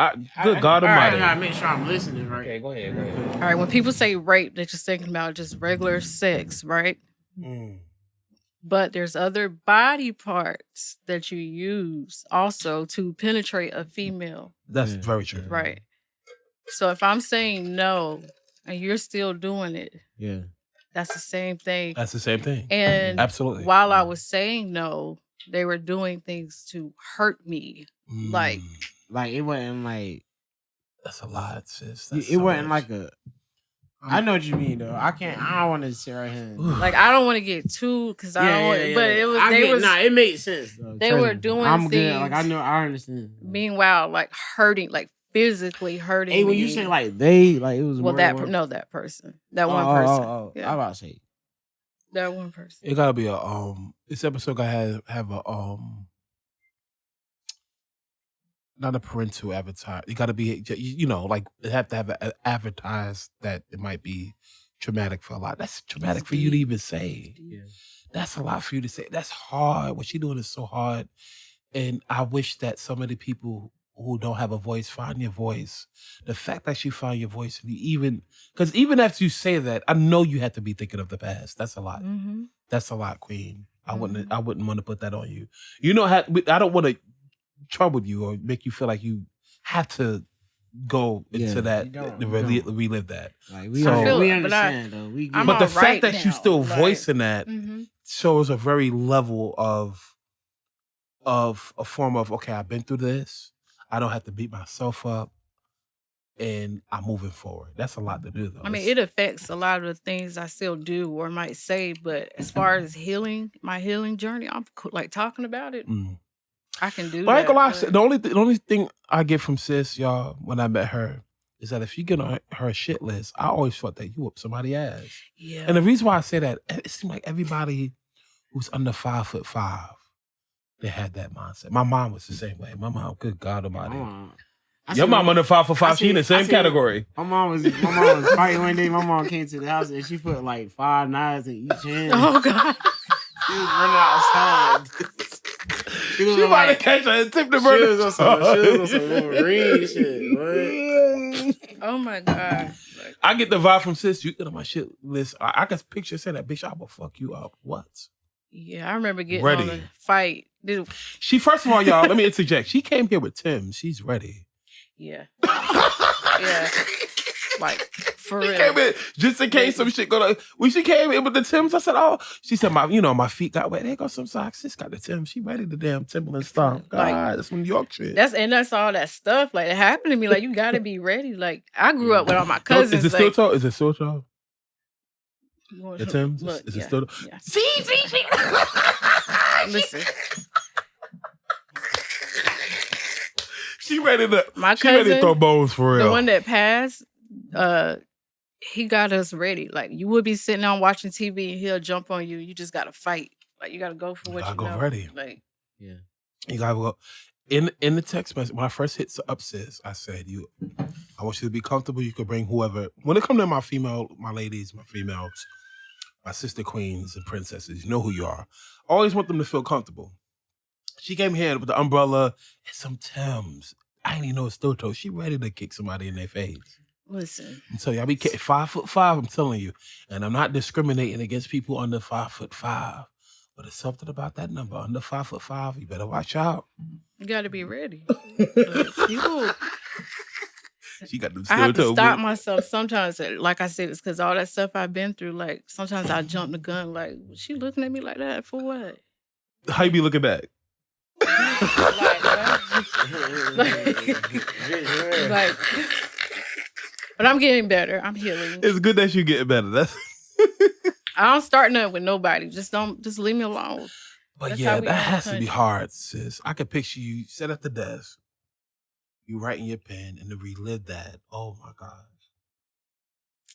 Good God Almighty! I gotta make sure I'm listening, right? Okay, go ahead. All right, when people say rape, they're just thinking about just regular sex, right? But there's other body parts that you use also to penetrate a female. That's very true. Right. So if I'm saying no and you're still doing it, that's the same thing. That's the same thing. And absolutely, while I was saying no, they were doing things to hurt me. Like it wasn't like that's a lot, sis. It wasn't like a. I know what you mean, though. I don't want to sit right here. Like I don't want to get too, because I don't want. But it was. It made sense though. They were doing I'm things. good. Like I understand. Meanwhile, like hurting, like physically hurting. Hey, when you say like they, like it was. Well, that person, that one person. Yeah. I about to say that one person. It gotta be a This episode gotta have a not a parental avatar. It got to be, like it have to have an advertised that it might be traumatic for a lot. That's traumatic for you to even say. Yeah. That's a lot for you to say. That's hard. What she's doing is so hard. And I wish that some of the people who don't have a voice find your voice. The fact that you find your voice, because even after you say that, I know you have to be thinking of the past. That's a lot. Mm-hmm. That's a lot, Queen. I wouldn't want to put that on you. I don't want to trouble you or make you feel like you have to go into that to relive that. Like we understand though. But the fact that you still voicing that shows a very level of a form of, okay, I've been through this. I don't have to beat myself up, and I'm moving forward. That's a lot to do, though. I mean, it affects a lot of the things I still do or might say, but as far as healing, my healing journey, I'm like talking about it. I can do that. I ain't gonna lie. The only thing I get from sis, y'all, when I met her, is that if you get on her shit list, I always felt that you whoop somebody's ass. Yeah. And the reason why I say that, it seems like everybody who's under 5'5", they had that mindset. My mom was the same way. My mom, good God Almighty. Your mom under 5'5", she in the same category. My mom was fighting one day. My mom came to the house and she put like 5 knives in each hand. Oh God. She was running outside. She about to catch her and tip the burner. She was on some Wolverine shit. Oh my God. I get the vibe from sis. You get on my shit list. I can picture saying that, bitch, I will fuck you up. What? Yeah, I remember getting on a fight. Dude. She, first of all, y'all, let me interject. She came here with Tim. She's ready. Yeah. Yeah. Like, for real. She came in just in case some shit go. When she came in with the Timbs, I said, "Oh," she said, my feet got wet. There go some socks. Sis got the Timbs. She ready the damn Timberland stomp. God, that's from New York shit. That's all that stuff. Like, it happened to me. Like, you gotta be ready. Like, I grew up with all my cousins. Is it still tall? Is it still tall? The Timbs? Look, is it still? Yeah. See. Listen. She ready to. My cousin, ready to throw bones for real. The one that passed. He got us ready. Like, you would be sitting down watching TV and he'll jump on you. You just gotta fight. Like, you gotta go for what you know. Go ready. Like, yeah. You gotta go. In the text message, when I first hit up sis, I said, I want you to be comfortable. You could bring whoever. When it comes to my ladies, my females, my sister queens and princesses, you know who you are. I always want them to feel comfortable. She came here with the umbrella and some Timbs. I didn't even know it's still toe. She ready to kick somebody in their face. Listen. I'm telling you, I be 5'5", I'm telling you. And I'm not discriminating against people under 5'5". But it's something about that number. Under 5'5", you better watch out. You gotta be ready. She got them I have to stop myself sometimes. Like I said, it's because all that stuff I've been through. Like, sometimes I jump the gun. Like, she looking at me like that for what? How you be looking back? like, but I'm getting better. I'm healing. It's good that you're getting better. That's I don't start nothing with nobody. Just leave me alone. But that's that has to be hard, sis. I can picture you sit at the desk, you writing your pen, and to relive that. Oh my gosh.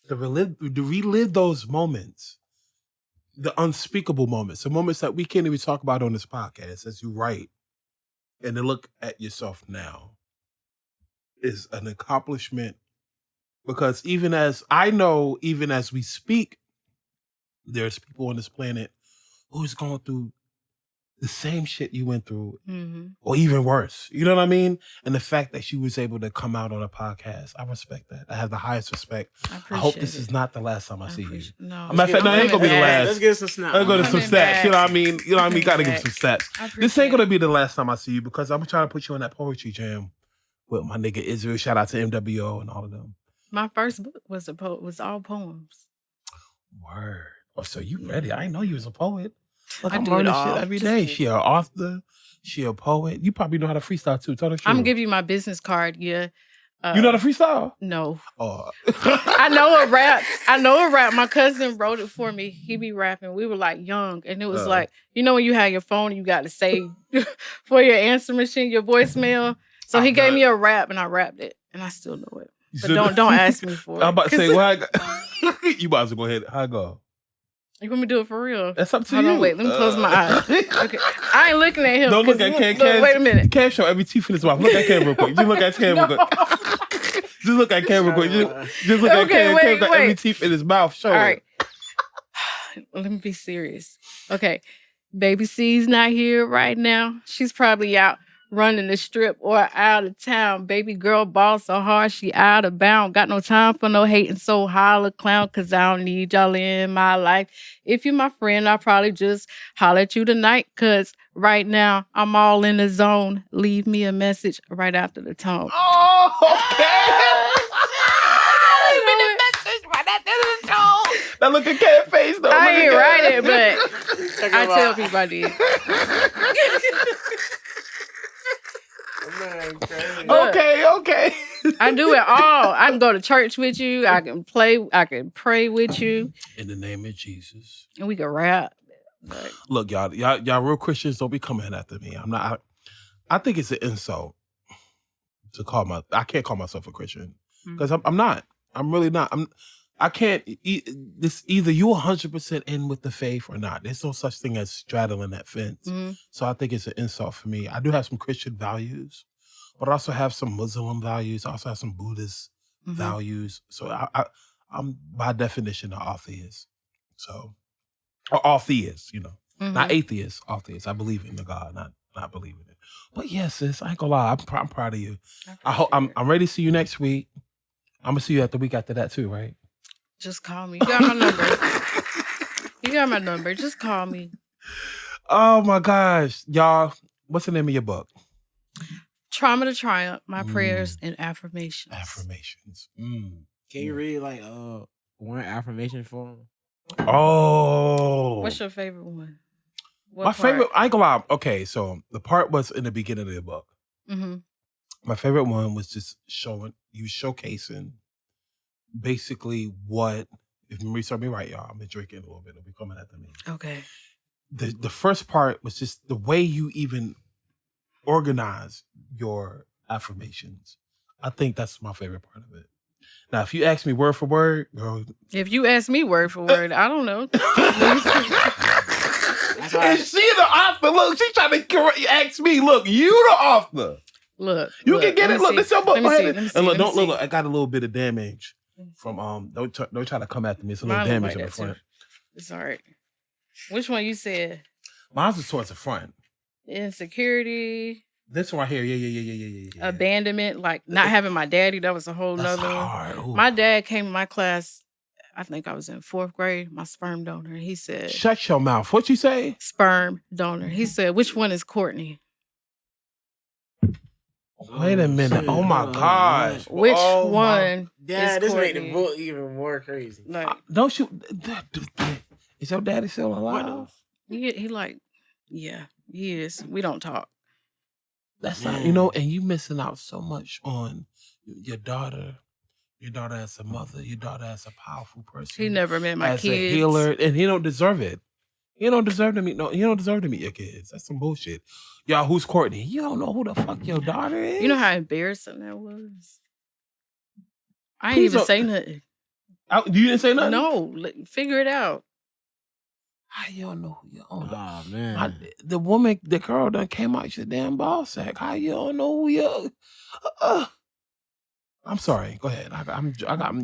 To relive those moments, the unspeakable moments, the moments that we can't even talk about on this podcast as you write, and to look at yourself now. is an accomplishment, because even as we speak, there's people on this planet who's going through the same shit you went through, or even worse. You know what I mean? And the fact that she was able to come out on a podcast, I respect that. I have the highest respect. I hope this is not the last time I see you. No, Matter of fact, no, it ain't gonna be the last. Let's get some snaps. Let's go to some stats. You know what I mean? You know what I mean? Gotta give some stats. This ain't gonna be the last time I see you, because I'm trying to put you on that poetry jam with my nigga Israel. Shout out to MWO and all of them. My first book was all poems. Word. Oh, so you ready? I didn't know you was a poet. Look, I'm do it learning all. shit every day. She an author. She a poet. You probably know how to freestyle too. Tell the truth. I'm gonna give you my business card. Yeah. You know how to freestyle? No. Oh. I know a rap. My cousin wrote it for me. He be rapping. We were like young, and it was like, you know when you have your phone and you got to save for your answer machine, your voicemail. So he gave me a rap, and I rapped it, and I still know it. But don't ask me for it. I'm about to say, you might as well go ahead. How it go? You want me to do it for real? That's up to Hold you. on, wait. Let me close my eyes. Okay. I ain't looking at him. Don't look at Cam. Wait a minute. Cam show every teeth in his mouth. Look at Cam real quick. Just look at Cam real quick. Just look at Cam real quick. Just look at Cam. Cam got every teeth in his mouth. Show it. All right. Let me be serious. Okay. Baby C's not here right now. She's probably out running the strip or out of town. Baby girl ball so hard she out of bound. Got no time for no hating, so holler clown, cause I don't need y'all in my life. If you're my friend, I'll probably just holler at you tonight, cause right now I'm all in the zone. Leave me a message right after the tone. Oh, okay. Leave me the message right after the tone. Now look at Cam's face though. I ain't write it, but I tell people I did. Okay. I do it all. I can go to church with you. I can pray with you. In the name of Jesus. And we can rap. Look, y'all real Christians, don't be coming after me. I think it's an insult to I can't call myself a Christian. Because I'm not. I'm really not. I can't. This either you 100% in with the faith or not. There's no such thing as straddling that fence. So I think it's an insult for me. I do have some Christian values, but I also have some Muslim values. I also have some Buddhist values. So I'm by definition an atheist. So, or all theists, not atheists, all theists. I believe in the God, not believing it. But yes, sis, I ain't gonna lie. I'm proud of you. I'm ready to see you next week. I'm gonna see you the week after that too, right? Just call me. You got my number. Just call me. Oh my gosh. Y'all, what's the name of your book? Trauma to Triumph, My Prayers and Affirmations. Affirmations. Can you read like one affirmation for him? Oh. What's your favorite one? My favorite, I ain't gonna lie. Okay, so the part was in the beginning of the book. My favorite one was just showcasing basically what, if memory serves me right, y'all, I'm drinking a little bit. It'll be coming after me. Okay. The first part was just the way you even organize your affirmations. I think that's my favorite part of it. Now, if you ask me word for word, girl. If you ask me word for word, I don't know. Is she the author? Look, she trying to ask me. Look, you the author. Look, you can get it. Look, this your book. Let me see. Look. I got a little bit of damage from Don't try to come after me. It's a little damage in the front. It's all right. Which one you said? Mine's is towards the front. Insecurity. This one right here. Yeah. Abandonment, like not having my daddy. That was a whole nother one. My dad came to my class. I think I was in 4th grade. My sperm donor. He said, "Shut your mouth." What you say? Sperm donor. He said, "Which one is Courtney?" Wait a minute. Oh my gosh. Which one? Yeah, is this Courtney? made the book even more crazy. Like, don't you? Is your daddy still alive? He like, yeah, he is. We don't talk. That's not, and you missing out so much on your daughter. Your daughter as a mother. Your daughter as a powerful person. He never met my as kids. A healer, and he don't deserve it. He don't deserve to meet your kids. That's some bullshit. Y'all, who's Courtney? You don't know who the fuck your daughter is? You know how embarrassing that was? I ain't even say nothing. You didn't say nothing? No, figure it out. How you don't know who your own? Oh, man. The girl that came out your damn ball sack. How you don't know who your... I'm sorry. Go ahead.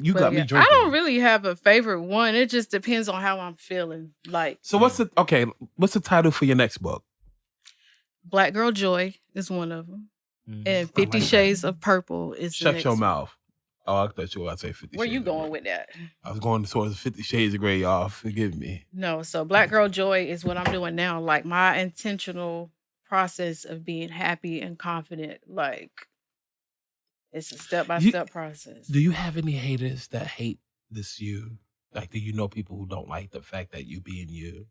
You But got me yeah, drinking. I don't really have a favorite one. It just depends on how I'm feeling. Like, So what's the title for your next book? Black Girl Joy is one of them. And I 50 like Shades of Purple is the Shut next your one. mouth. Oh, I thought you were about to say 50 Where Shades you of going Grey. with that? I was going towards 50 Shades of Grey, y'all. Forgive me. No, so Black Girl Joy is what I'm doing now. Like my intentional process of being happy and confident. Like it's a step-by-step process. Do you have any haters that hate this you? Like, do you know people who don't like the fact that you being you?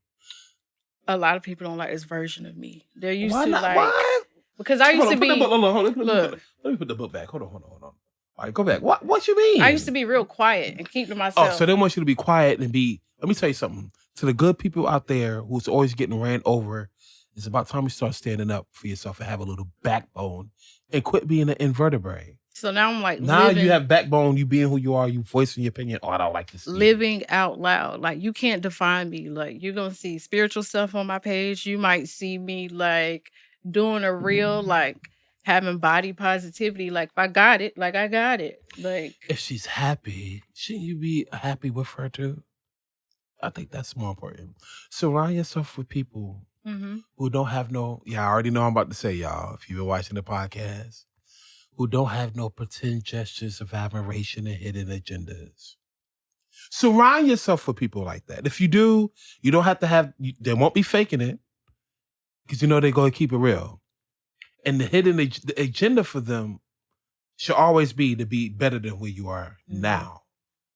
A lot of people don't like this version of me. They're used Why to not? like Why? because I used to be Hold on. Let look. me put the book back. Hold on. All right, go back. What you mean? I used to be real quiet and keep to Oh, myself. so they want you to be quiet and be. Let me tell you something. To the good people out there who's always getting ran over, it's about time you start standing up for yourself and have a little backbone and quit being an invertebrate. So now I'm like now you have backbone. You being who you are. You voicing your opinion. Oh, I don't like this. Living out loud. Like you can't define me. Like you're gonna see spiritual stuff on my page. You might see me like doing a reel, like having body positivity. Like if I got it, like I got it. Like if she's happy, shouldn't you be happy with her too? I think that's more important. Surround yourself with people who don't have no. Yeah, I already know I'm about to say, y'all. If you've been watching the podcast, who don't have no pretend gestures of admiration and hidden agendas. Surround yourself with people like that. If you do, you don't have to have. They won't be faking it because you know they're going to keep it real. And the hidden the agenda for them should always be to be better than who you are now.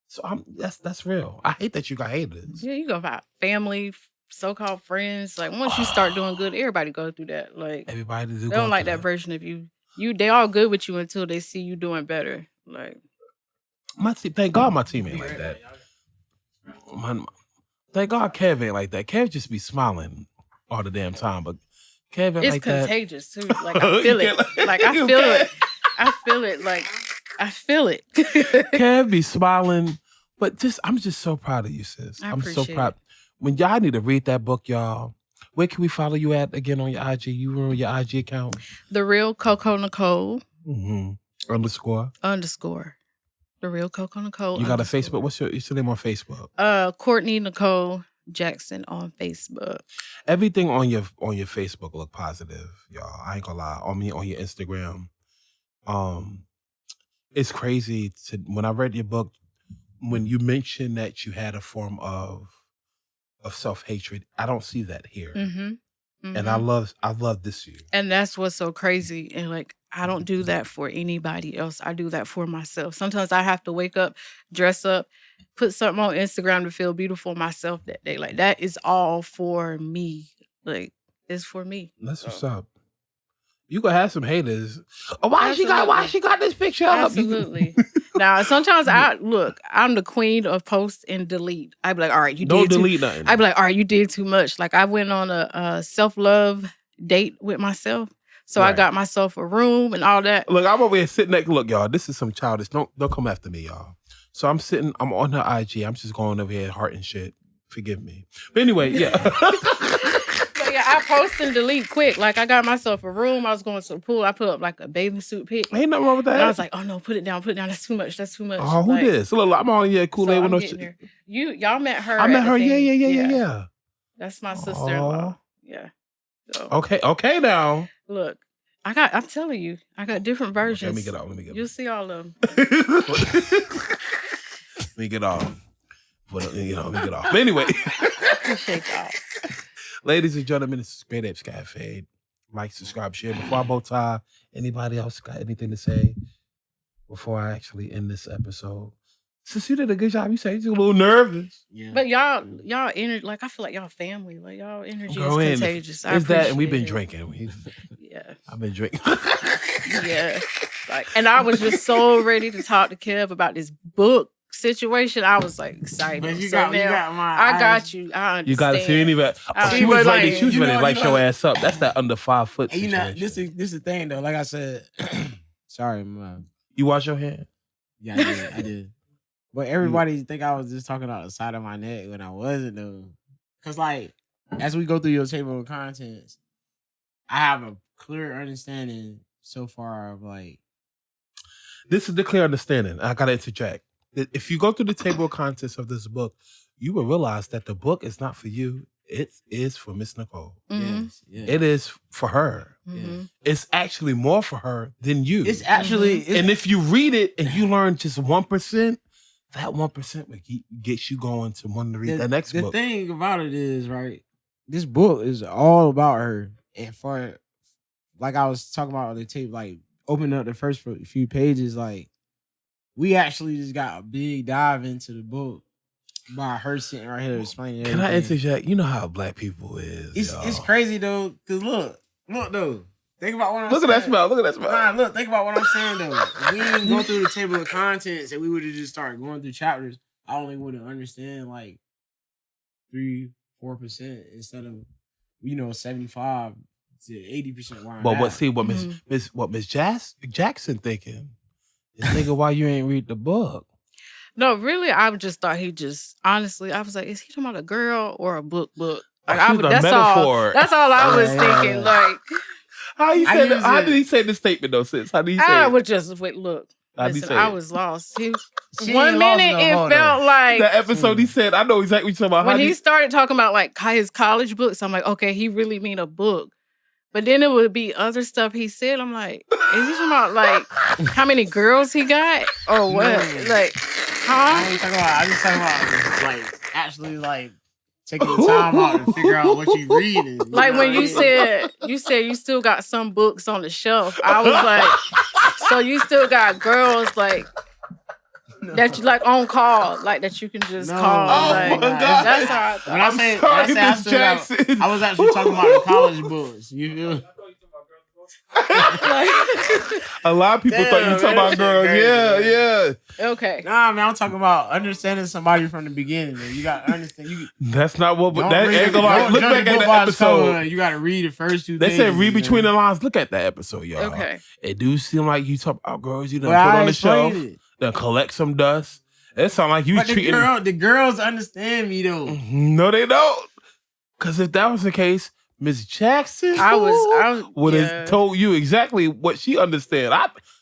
So that's real. I hate that you got haters. Yeah, you go about family, so-called friends. Like once you start doing good, everybody go through that. Like everybody they don't like that version of you. They all good with you until they see you doing better. Like thank God my team ain't like that. Thank God Kev ain't like that. Kev just be smiling all the damn time, but Kev ain't like that. It's contagious too. Like I feel it. Like I feel it. I feel it. Like I feel it. Kev be smiling, but I'm just so proud of you, sis. I'm so proud. When y'all need to read that book, y'all. Where can we follow you at again on your IG? You remember your IG account? The Real Coco Nicole. Underscore. The Real Coco Nicole. You got a Facebook? What's your name on Facebook? Courtney Nicole Jackson on Facebook. Everything on your Facebook look positive, y'all. I ain't gonna lie. On your Instagram. It's crazy when I read your book, when you mentioned that you had a form of self-hatred, I don't see that here. And I love this you. And that's what's so crazy. And like I don't do that for anybody else. I do that for myself. Sometimes I have to wake up, dress up, put something on Instagram to feel beautiful myself that day. Like that is all for me. Like it's for me. That's what's up. You gonna have some haters. Oh, why she got this picture up? Absolutely. Now, sometimes I'm the queen of post and delete. I be like, all right, don't delete nothing. I be like, all right, you did too much. Like I went on a self-love date with myself. So I got myself a room and all that. Look, I'm over here sitting next. Look, y'all, this is some childish. Don't come after me, y'all. So I'm on her IG. I'm just going over here heart and shit. Forgive me. But anyway, yeah. Yeah, I post and delete quick. Like I got myself a room. I was going to the pool. I put up like a bathing suit pic. Ain't nothing wrong with that. And I was like, oh no, put it down. That's too much. Oh, who this? Look, I'm on here Kool-Aid with no shit. Y'all met her. I met her. Yeah. That's my sister-in-law. Yeah. So, okay now. Look, I'm telling you, I got different versions. Let me get off. You'll see all of them. Let me get off. Let me get off. But anyway. Appreciate y'all. Ladies and gentlemen, this is Great Apes Cafe. Like, subscribe, share. Before I bow tie, anybody else got anything to say before I actually end this episode? Since you did a good job, you say you're just a little nervous. Yeah. But y'all energy, like I feel like y'all family, like y'all energy is contagious. It's that, and we've been drinking. Yeah, I've been drinking. Yeah, like, and I was just so ready to talk to Kev about this book situation. I was like excited. But you got I got you. I understand. You got to see anybody. She was ready. She was ready to light your ass up. That's that under 5 foot situation. This is the thing though. Like I said, sorry, man. You wash your hand? Yeah, I did. But everybody think I was just talking out the side of my neck when I wasn't though. Cause like as we go through your table of contents, I have a clear understanding so far of like This is the clear understanding. I gotta interject. If you go through the table of contents of this book, you will realize that the book is not for you. It is for Miss Nicole. Yes. Yeah. It is for her. Mm-hmm. It's actually more for her than you. It's actually, and if you read it and you learn just 1%, that 1% will get you going to want to read the next book. The thing about it is, right, this book is all about her. And for, like I was talking about on the tape, like opening up the first few pages, like we actually just got a big dive into the book by her sitting right here explaining everything. Can I interject? You know how black people is. It's crazy though, because look though. Think about what I'm saying. Look at that smell. Look at that smell. Nah, look, think about what I'm saying though. If we didn't go through the table of contents and we would have just started going through chapters, I only would have understand like 3-4% instead of 75 to 80%. What Miss Jackson thinking is thinking why you ain't read the book. No, really, I just thought honestly, I was like, is he talking about a girl or a book? Like, that's metaphor. That's all I was thinking. Like, how did he say the statement though, sis? How did he say I it? would just look. Listen, I was lost. One lost minute it felt like the episode he said, I know exactly what you're talking about. When he started talking about like his college books, I'm like, okay, he really mean a book. But then it would be other stuff he said. I'm like, is he talking about like how many girls he got or what? No. Like, huh? I just talking about like actually like taking the time out to figure out what you reading. Like when you said you still got some books on the shelf. I was like, so you still got girls like that you like on call, like that you can just call. Oh like, my God. That's how I thought. When I say I was actually talking about the college books. You feel? A lot of people thought you were talking about girls. Yeah. Okay. Nah, man, I'm talking about understanding somebody from the beginning. Man. You got to understand. That's not what. Look back at the episode. You got to read the first two. They said read between the lines. Look at that episode, y'all. Okay. It do seem like you talk about girls you done put on the shelf, then collect some dust. It sound like you treating the girls understand me though. No, they don't. Because if that was the case, Miss Jackson would have told you exactly what she understand.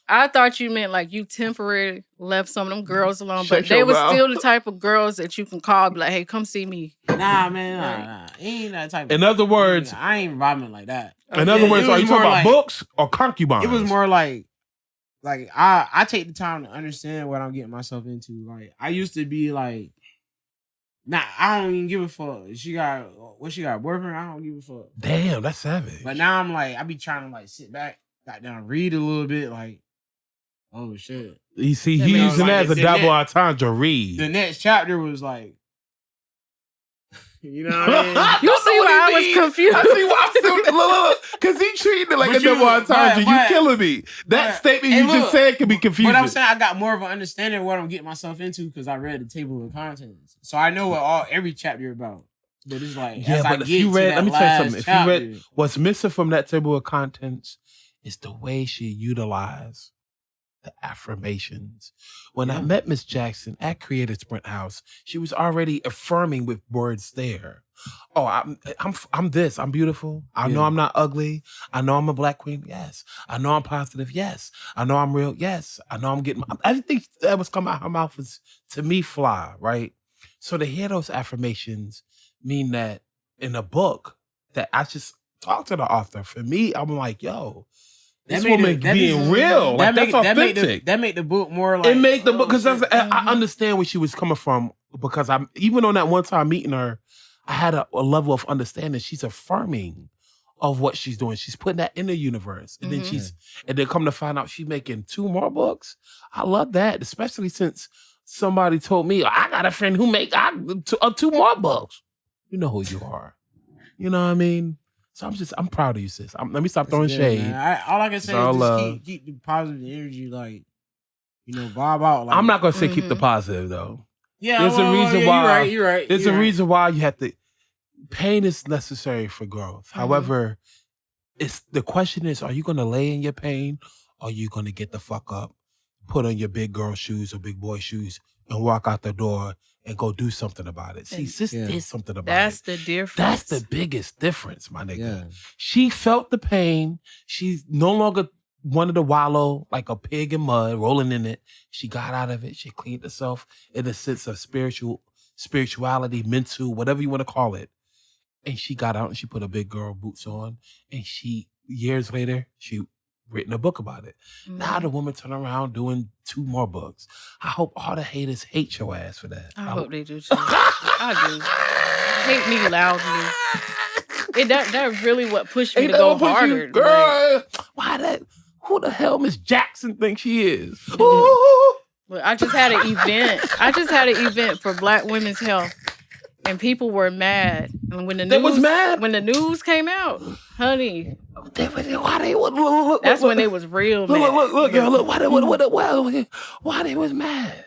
I thought you meant like you temporarily left some of them girls alone, but they were still the type of girls that you can call, be like, hey, come see me. Nah, man, nah. Ain't that type of In other words, I ain't vibing like that. In other words, are you talking about books or concubines? It was more like I take the time to understand what I'm getting myself into. Like I used to be like, nah, I don't even give a fuck. She got a boyfriend? I don't give a fuck. Damn, that's savage. But now I'm like, I be trying to like sit back, got down, read a little bit, like, oh shit. You see, he's using that as a double entendre read. The next chapter was like, you know what I mean? You see why I was confused. I see why I'm still look, because he treated it like a double entendre. You killing me. That statement you just said can be confusing. But I'm saying I got more of an understanding of what I'm getting myself into because I read the table of contents. So I know what every chapter about. But it's like, as I get to that last chapter, if you read, what's missing from that table of contents is the way she utilized the affirmations. When I met Miss Jackson at Creative Sprint House, she was already affirming with words there. Oh, I'm this. I'm beautiful. I know I'm not ugly. I know I'm a black queen. Yes. I know I'm positive. Yes. I know I'm real. Yes. I know I'm getting everything that was coming out of her mouth was to me fly, right? So to hear those affirmations mean that in a book that I just talked to the author. For me, I'm like, yo, this woman being real. Like, that's authentic. That made the book more like... It made the book... Because I understand where she was coming from. Because even on that one time meeting her, I had a level of understanding. She's affirming of what she's doing. She's putting that in the universe. And then come to find out she's making 2 more books. I love that. Especially since somebody told me, I got a friend who make 2 more books. You know who you are. You know what I mean? So I'm proud of you, sis. Let me stop throwing shade. All I can say is just keep the positive energy, like, vibe out. Like, I'm not gonna say keep the positive though. Yeah, there's a reason why. You're right. There's a reason why you have to. Pain is necessary for growth. However, the question is: are you gonna lay in your pain, or are you gonna get the fuck up, put on your big girl shoes or big boy shoes, and walk out the door and go do something about it? See, sis did something about it. That's the difference. That's the biggest difference, my nigga. Yeah. She felt the pain. She no longer wanted to wallow like a pig in mud, rolling in it. She got out of it. She cleaned herself in a sense of spirituality, mental, whatever you want to call it. And she got out and she put her big girl boots on. And years later, she written a book about it. Now the woman turned around doing 2 more books. I hope all the haters hate your ass for that. I hope they do too. I do. Hate me loudly. That really what pushed me to go harder. Girl, who the hell Miss Jackson thinks she is? Look, I just had an event for Black Women's Health. And people were mad. And when the news came out, honey, that's when they was real mad. Look, girl, look, why they was mad?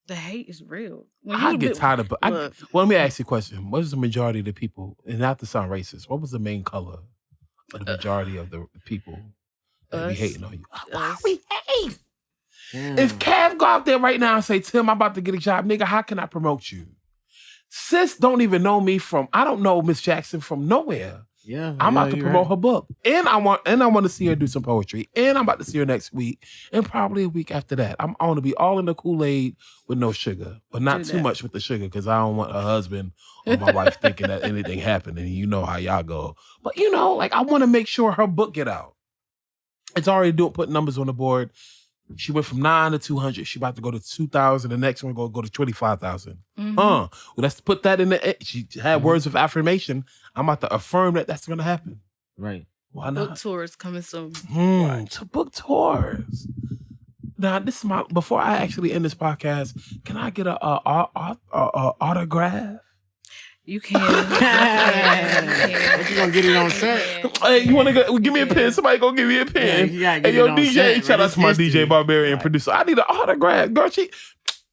The hate is real. I get tired of well, let me ask you a question. What was the majority of the people, and not to sound racist, what was the main color of the majority of the people that be hating on you? Why we hate? If Cav go out there right now and say, Tim, I'm about to get a job, nigga, how can I promote you? Sis don't even know me I don't know Miss Jackson from nowhere. Yeah, I'm about to promote her book. And I want to see her do some poetry. And I'm about to see her next week. And probably a week after that. I want to be all in the Kool-Aid with no sugar. But not too much with the sugar, because I don't want her husband or my wife thinking that anything happened. And you know how y'all go. But I want to make sure her book get out. It's already put numbers on the board. She went from 9 to 200. She about to go to 2,000. The next one go to 25,000. Well, let's put that in the. She had words of affirmation. I'm about to affirm that that's going to happen. Right. Why not? Book tours coming soon. To book tours. Now, this is before I actually end this podcast, can I get a autograph? You can. You gonna get it on set? Hey, you wanna give me a pen? Somebody go give me a pen. Hey, yo, DJ, shout out to my DJ Barbarian producer. I need an autograph. Girl,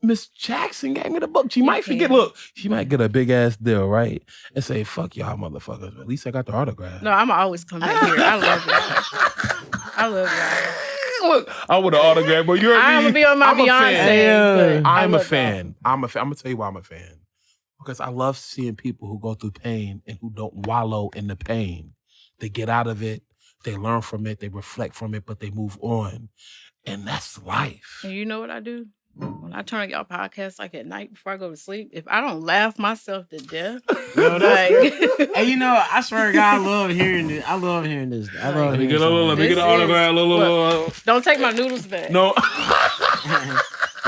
Miss Jackson gave me the book. She might forget. Look, she might get a big ass deal, right? And say, fuck y'all motherfuckers. But at least I got the autograph. No, I'm always come back here. I love y'all. Look, I want an autograph, but I'm gonna be on my Beyonce. I'm a fan. I'm gonna tell you why I'm a fan. Because I love seeing people who go through pain and who don't wallow in the pain. They get out of it, they learn from it, they reflect from it, but they move on. And that's life. And you know what I do? When I turn on y'all podcast like at night before I go to sleep, if I don't laugh myself to death, hey, I swear to God, I love hearing this. Let me get an autograph. Don't take my noodles back. No.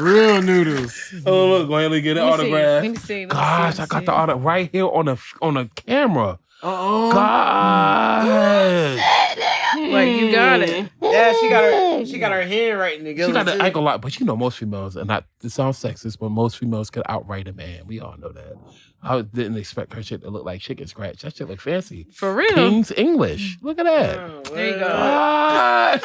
Real noodles. Oh, look, go ahead and get an autograph. Let me see. Gosh, I got the autograph right here on a camera. God. Like, you got it. Yeah, she got her hand right together. She got the ankle lock, but most females, and not to sound sexist, but most females could outright a man. We all know that. I didn't expect her shit to look like chicken scratch. That shit look fancy. For real. King's English. Look at that. Oh, there you go. I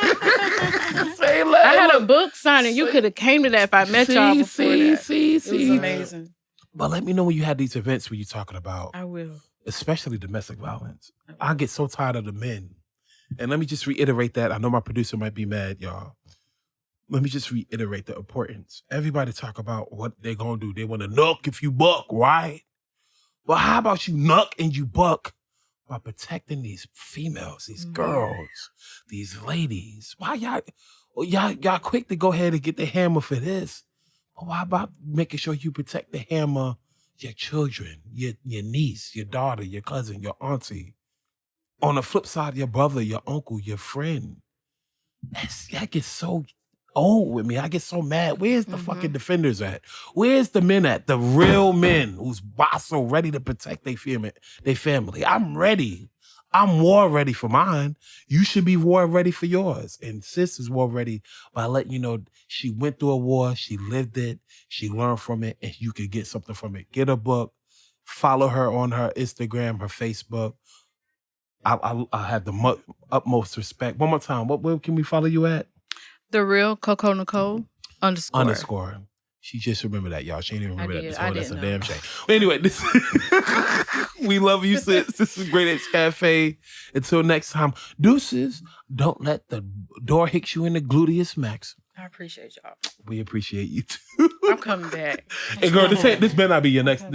had a book signing. You could have came to that if I met y'all before that. It was amazing. But let me know when you had these events where you're talking about. I will. Especially domestic violence. I get so tired of the men. And let me just reiterate that. I know my producer might be mad, y'all. Let me just reiterate the importance. Everybody talk about what they're going to do. They want to nuck if you buck, right? Well, how about you nuck and you buck by protecting these females, these girls, these ladies? Why y'all quick to go ahead and get the hammer for this? But why about making sure you protect the hammer, your children, your niece, your daughter, your cousin, your auntie? On the flip side, your brother, your uncle, your friend. That gets so old with me. I get so mad. Where's the fucking defenders at? Where's the men at? The real men who's so ready to protect their family. I'm ready. I'm war ready for mine. You should be war ready for yours. And sis is war ready by letting you know she went through a war, she lived it, she learned from it, and you could get something from it. Get a book. Follow her on her Instagram, her Facebook. I have the utmost respect. One more time. Where can we follow you at? The Real Coco Nicole _. She just remembered that, y'all. She didn't even remember that. That's a damn shame. But anyway, we love you, sis. This is Great Apes Cafe. Until next time, deuces. Don't let the door hit you in the gluteus max. I appreciate y'all. We appreciate you too. I'm coming back. And girl, this better not be your next.